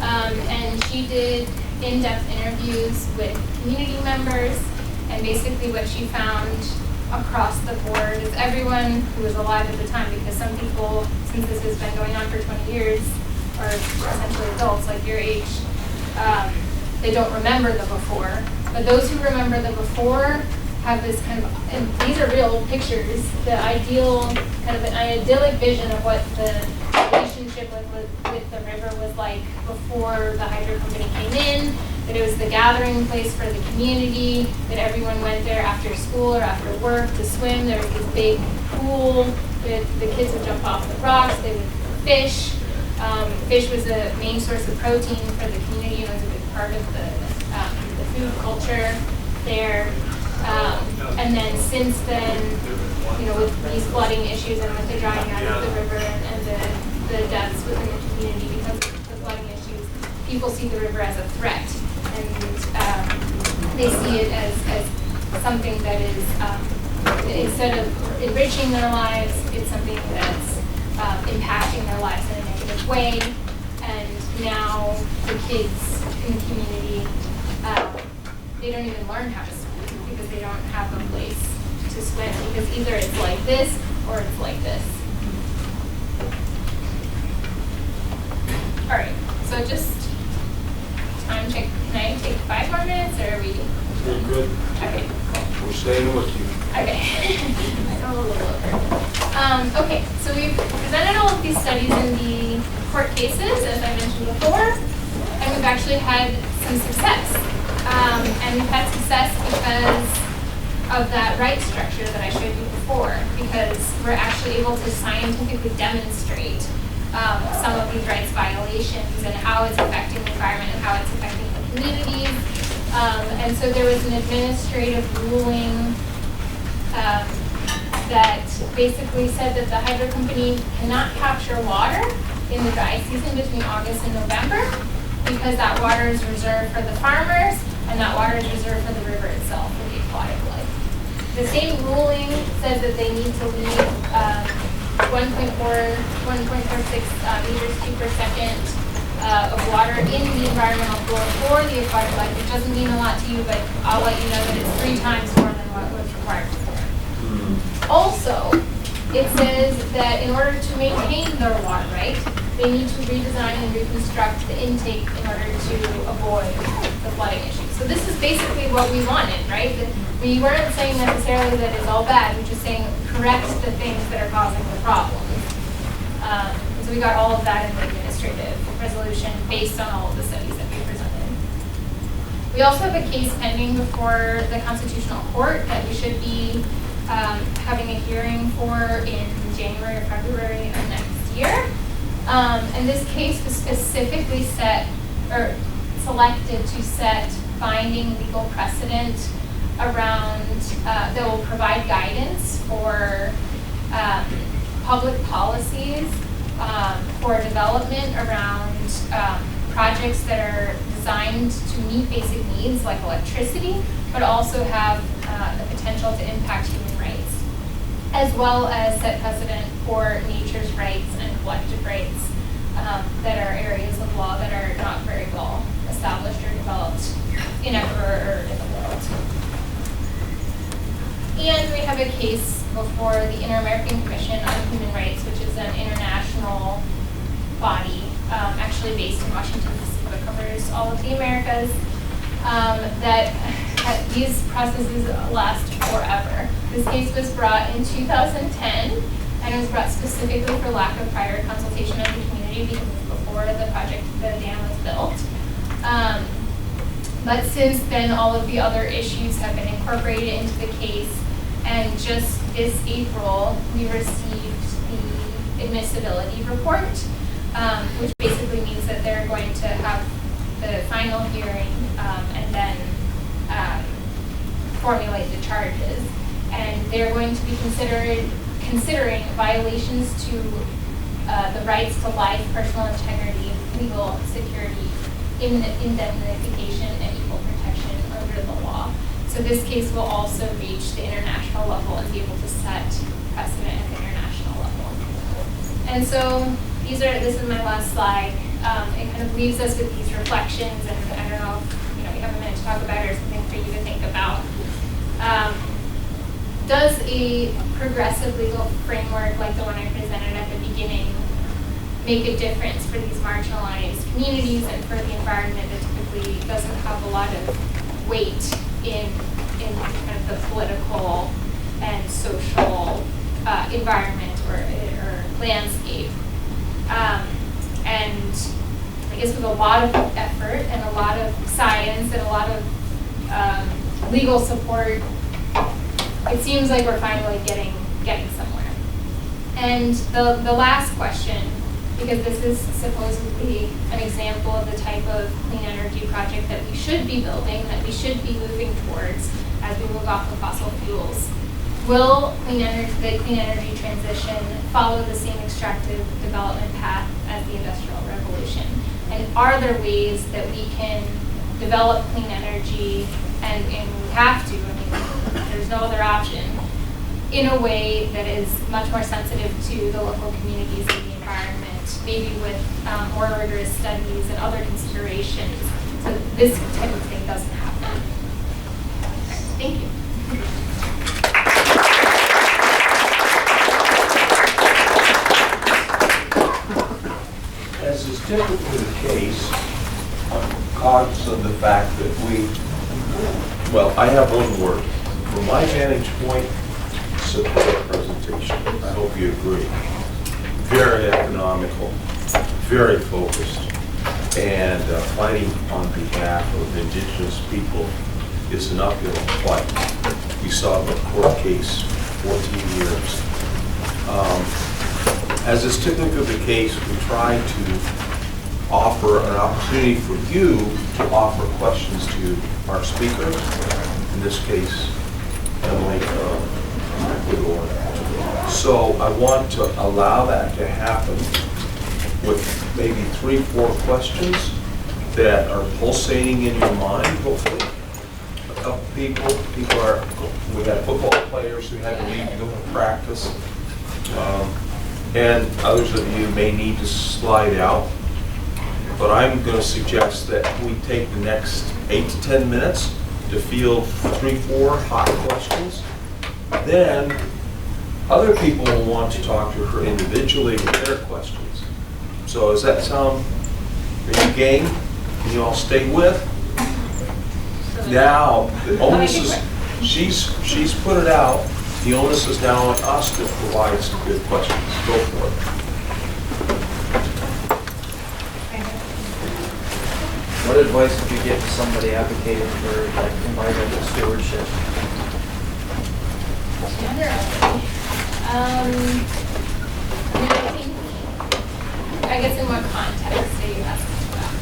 and she did in-depth interviews with community members, and basically what she found across the board is everyone who was alive at the time, because some people, since this has been going on for 20 years, are essentially adults like your age, they don't remember the before. But those who remember the before have this kind of, and these are real pictures, the ideal, kind of an idyllic vision of what the relationship with the river was like before the hydro company came in, that it was the gathering place for the community, that everyone went there after school or after work to swim. There was this big pool, that the kids would jump off the rocks, they would fish. Fish was a main source of protein for the community, and was a big part of the food culture there. And then since then, with these flooding issues and with the drying out of the river and the deaths within the community because of the flooding issues, people see the river as a threat, and they see it as something that is, instead of enriching their lives, it's something that's impacting their lives in a negative way. And now the kids in the community, they don't even learn how to swim because they don't have a place to swim, because either it's like this or it's like this. All right, so just time check. Can I take 5 more minutes, or are we? You're good. Okay, cool. We're staying with you. Okay. I know a little over. Okay, so we've presented all of these studies in the court cases, as I mentioned before, and we've actually had some success. And we've had success because of that right structure that I showed you before, because we're actually able to scientifically demonstrate some of these rights violations and how it's affecting the environment and how it's affecting the communities. And so there was an administrative ruling that basically said that the hydro company cannot capture water in the dry season between August and November, because that water is reserved for the farmers and that water is reserved for the river itself, for the aquatic life. The same ruling says that they need to leave 1.46 meters cubed per second of water in the environmental floor for the aquatic life. It doesn't mean a lot to you, but I'll let you know that it's 3 times more than what was required before. Also, it says that in order to maintain their water right, they need to redesign and reconstruct the intake in order to avoid the flooding issue. So this is basically what we wanted, right? We weren't saying necessarily that it's all bad, we're just saying correct the things that are causing the problems. So we got all of that in the administrative resolution based on all of the studies that we presented. We also have a case pending before the Constitutional Court that we should be having a hearing for in January or February of next year. And this case was specifically selected to set binding legal precedent around that will provide guidance for public policies for development around projects that are designed to meet basic needs like electricity, but also have the potential to impact human rights, as well as set precedent for nature's rights and collective rights that are areas of law that are not very well established or developed in Ecuador or in the world. And we have a case before the Inter-American Commission on Human Rights, which is an international body, actually based in Washington, D.C., but covers all of the Americas, that these processes last forever. This case was brought in 2010, and it was brought specifically for lack of prior consultation of the community because it was before the dam was built. But since then, all of the other issues have been incorporated into the case, and just this April, we received the admissibility report, which basically means that they're going to have the final hearing and then formulate the charges. And they're going to be considering violations to the rights to life, personal integrity, legal security, indemnification, and equal protection under the law. So this case will also reach the international level and be able to set precedent at the international level. And so this is my last slide. It kind of leaves us with these reflections, and I don't know if we have a minute to talk about it or something for you to think about. Does a progressive legal framework like the one I presented at the beginning make a difference for these marginalized communities and for the environment that typically doesn't have a lot of weight in kind of the political and social environment or landscape? And I guess with a lot of effort and a lot of science and a lot of legal support, it seems like we're finally getting somewhere. And the last question, because this is supposedly an example of the type of clean energy project that we should be building, that we should be moving towards as we move off of fossil fuels. Will the clean energy transition follow the same extractive development path as the Industrial Revolution? And are there ways that we can develop clean energy, and we have to, there's no other option, in a way that is much more sensitive to the local communities and the environment, maybe with more rigorous studies and other considerations, so that this type of thing doesn't happen. Thank you. As is typically the case, I'm cognizant of the fact that I have one word. From my vantage point, support presentation. I hope you agree. Very economical, very focused, and fighting on behalf of Indigenous people is an uphill fight. We saw the court case, 14 years. As is typically the case, we try to offer an opportunity for you to offer questions to our speakers. In this case, Emily Ecuador. So I want to allow that to happen with maybe 3-4 questions that are pulsating in your mind, hopefully. A couple people we had football players who had to leave to go to practice. And others of you may need to slide out. But I'm going to suggest that we take the next 8 to 10 minutes to field 3-4 hot questions. Then other people will want to talk to her individually with their questions. So does that sound, are you game? Can you all stay with? Now, the onus is, she's put it out. The onus is now on us to provide some good questions. Go for it. What advice would you give to somebody advocating for environmental stewardship? Generally, I guess in what context are you asking about?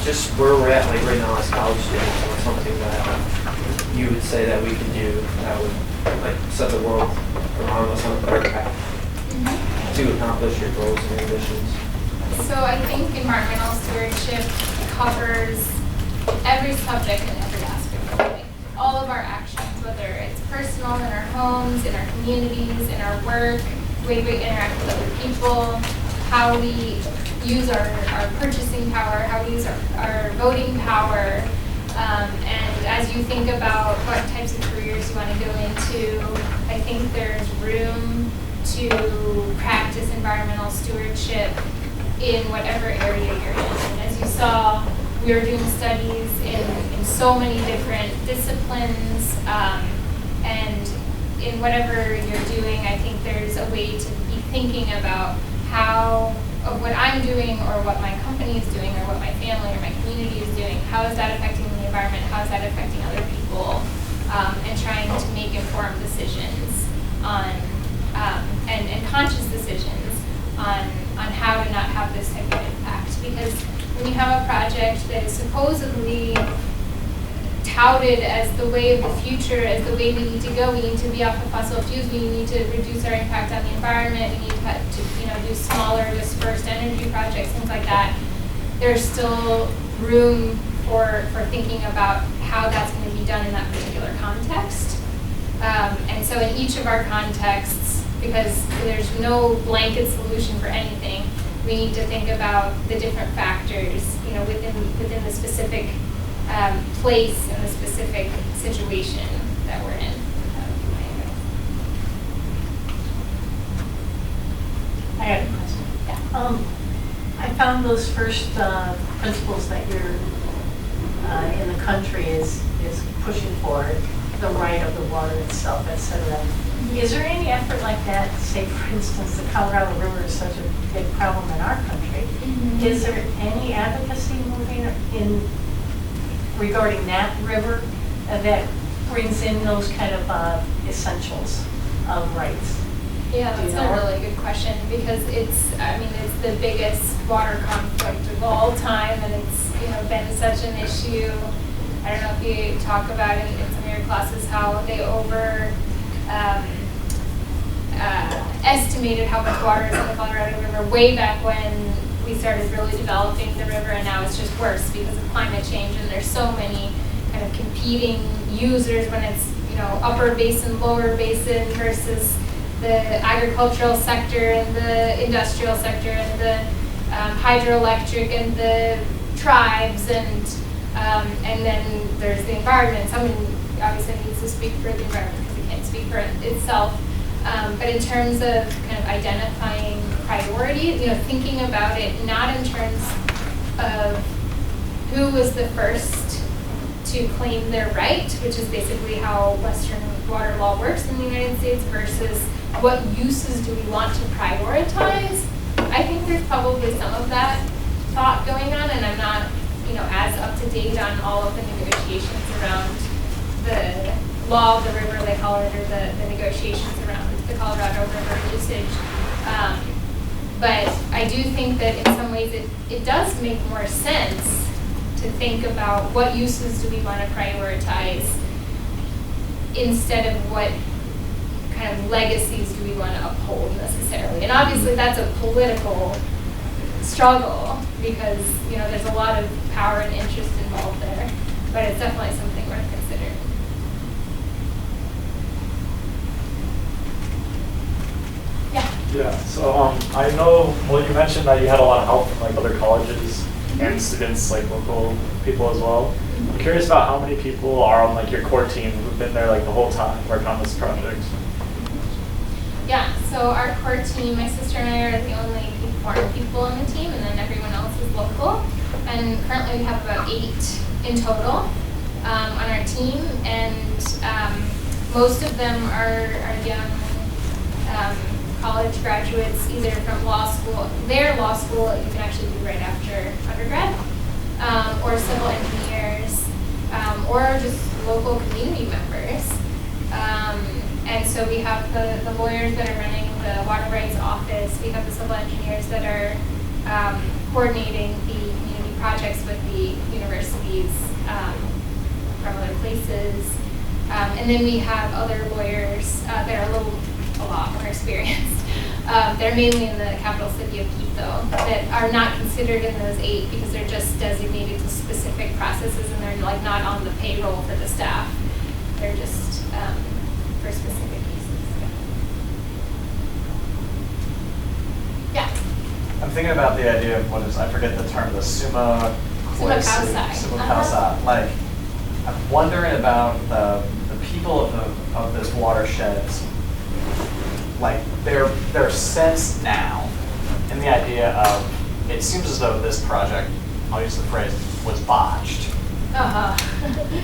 Just where we're at, right now as college students, or something that you would say that we can do that would set the world around us on a better path to accomplish your goals and ambitions. So I think environmental stewardship covers every subject and every aspect of life. All of our actions, whether it's personal, in our homes, in our communities, in our work, the way we interact with other people, how we use our purchasing power, how we use our voting power, And as you think about what types of careers you want to go into, I think there's room to practice environmental stewardship in whatever area you're in. And as you saw, we are doing studies in so many different disciplines, and in whatever you're doing, I think there's a way to be thinking about how, of what I'm doing or what my company is doing or what my family or my community is doing, how is that affecting the environment, how is that affecting other people, and trying to make informed decisions on, and conscious decisions on how to not have this type of impact. Because when you have a project that is supposedly touted as the way of the future, as the way we need to go, we need to be off of fossil fuels, we need to reduce our impact on the environment, we need to do smaller dispersed energy projects, things like that. There's still room for thinking about how that's going to be done in that particular context. And so in each of our contexts, because there's no blanket solution for anything, we need to think about the different factors, within the specific place and the specific situation that we're in. That would be my advice. I had a question. Yeah. I found those first principles that you're in the country is pushing for, the right of the water itself, et cetera. Is there any effort like that? Say, for instance, the Colorado River is such a big problem in our country. Mm-hmm. Is there any advocacy moving in regarding that river that brings in those kind of essentials of rights? Yeah, that's a really good question, because it's the biggest water conflict of all time, and it's been such an issue. I don't know if you talk about it in some of your classes, how they estimated how much water is in the Colorado River way back when we started really developing the river, and now it's just worse because of climate change, and there's so many kind of competing users when it's upper basin, lower basin versus the agricultural sector and the industrial sector and the hydroelectric and the tribes, and then there's the environment. Someone obviously needs to speak for the environment because it can't speak for itself. But in terms of kind of identifying priority, thinking about it not in terms of who was the first to claim their right, which is basically how Western water law works in the United States, versus what uses do we want to prioritize. I think there's probably some of that thought going on, and I'm not, as up to date on all of the negotiations around the law of the river, they call it, or the negotiations around the Colorado River usage. But I do think that in some ways it does make more sense to think about what uses do we want to prioritize instead of what kind of legacies do we want to uphold necessarily. And obviously that's a political struggle because, there's a lot of power and interest involved there, but it's definitely something worth considering. Yeah, so I know, you mentioned that you had a lot of help from other colleges and students, local people as well. I'm curious about how many people are on your core team who've been there the whole time working on this project. Yeah, so our core team, my sister and I are the only foreign people on the team, and then everyone else is local. And currently we have about 8 in total on our team, and most of them are young college graduates, either from law school. Their law school you can actually do right after undergrad, or civil engineers, or just local community members. And so we have the lawyers that are running the water rights office. We have the civil engineers that are coordinating the community projects with the universities from other places. And then we have other lawyers that are a lot more experienced. They're mainly in the capital city of Quito that are not considered in those 8 because they're just designated to specific processes and they're not on the payroll for the staff. They're just for specific cases. Yeah. I'm thinking about the idea of I forget the term, the summa Summa causa. Summa causa. I'm wondering about the people of this watershed, like their sense now, and the idea of, it seems as though this project, I'll use the phrase, was botched.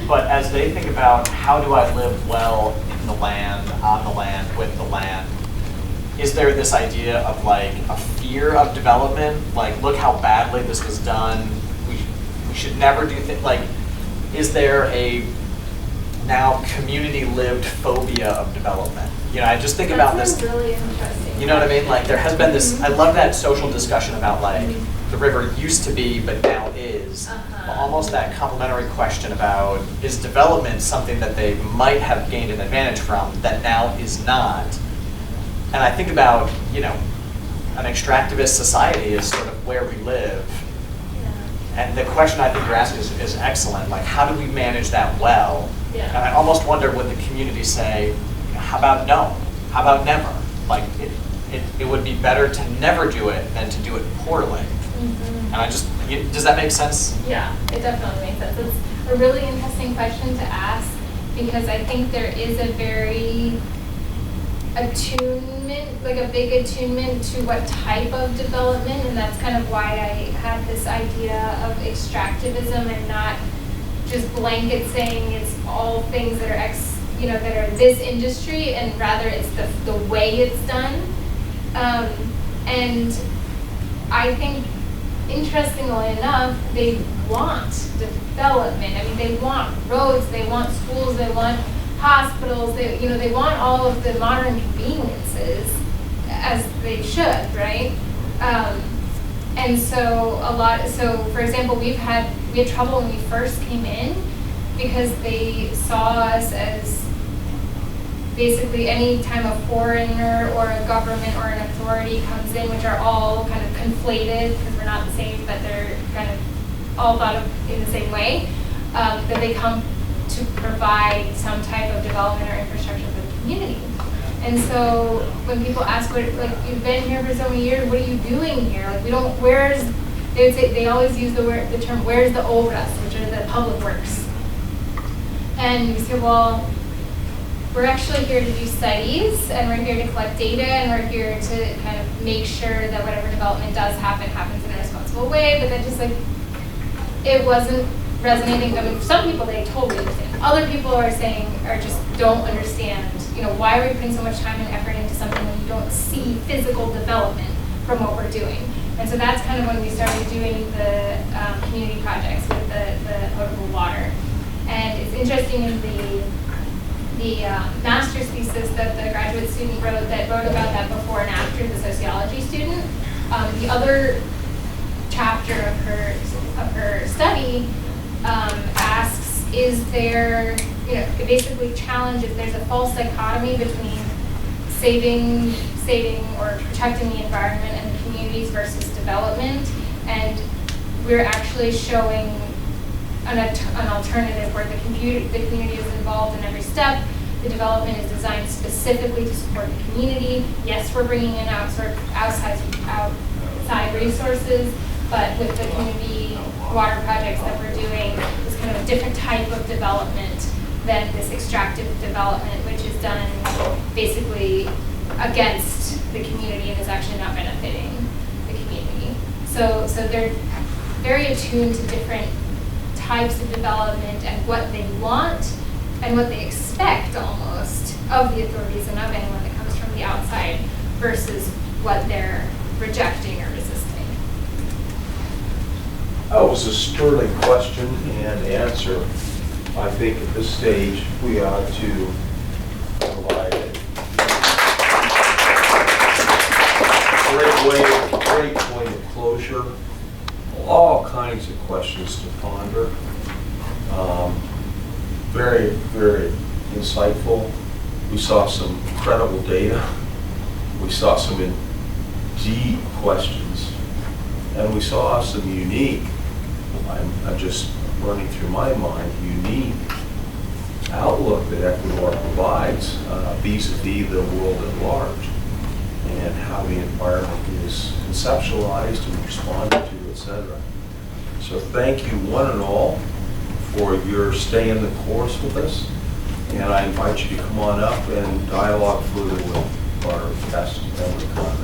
But as they think about how do I live well in the land, on the land, with the land, is there this idea of like a fear of development? Like, look how badly this was done. We should never do things. Like, is there a now community lived phobia of development? You know, I just think about this. That's really interesting. You know what I mean? Like, there has been this, I love that social discussion about like, the river used to be, but now is. Almost that complementary question about, is development something that they might have gained an advantage from that now is not? And I think about, you know, an extractivist society is sort of where we live. Yeah. And the question I think you're asking is excellent. Like, how do we manage that well? Yeah. And I almost wonder, would the community say, how about no? How about never? Like, it would be better to never do it than to do it poorly. And I just, does that make sense? Yeah, it definitely makes sense. It's a really interesting question to ask, because I think there is a very attunement, like a big attunement to what type of development, and that's kind of why I had this idea of extractivism and not just blanket saying it's all things that are that are this industry, and rather it's the way it's done. And I think, interestingly enough, they want development. I mean, they want roads, they want schools, they want hospitals, they want all of the modern conveniences, as they should, right? And so for example, we had trouble when we first came in, because they saw us as basically any time a foreigner or a government or an authority comes in, which are all kind of conflated because we're not the same, but they're kind of all thought of in the same way, that they come to provide some type of development or infrastructure for the community. And so when people ask, you've been here for so many years, what are you doing here? Like, they always use the term, where's the obras, which are the public works. And we say, well, we're actually here to do studies, and we're here to collect data, and we're here to kind of make sure that whatever development does happens in a responsible way. But then just like, it wasn't resonating. I mean, for some people, they totally understand. Other people just don't understand, why are we putting so much time and effort into something when you don't see physical development from what we're doing? And so that's kind of when we started doing the community projects with the potable water. And it's interesting, in the master's thesis that the graduate student wrote about that before and after the sociology student, the other chapter of her study asks, is there, it basically challenges, there's a false dichotomy between saving or protecting the environment and the communities versus development, and we're actually showing an alternative where the community is involved in every step. The development is designed specifically to support the community. Yes, we're bringing in outside resources, but with the community water projects that we're doing, it's kind of a different type of development than this extractive development, which is done basically against the community and is actually not benefiting the community. So they're very attuned to different types of development and what they want and what they expect almost of the authorities and of anyone that comes from the outside versus what they're rejecting or resisting. That was a sterling question and answer. I think at this stage we ought to provide a great point of closure. All kinds of questions to ponder. Very, very insightful. We saw some credible data. We saw some deep questions. And we saw some unique, I'm just running through my mind, unique outlook that Ecuador provides vis-a-vis the world at large, and how the environment is conceptualized and responded to, etc. So thank you one and all for your stay in the course with us. And I invite you to come on up and dialogue further with our guest member, Conrad.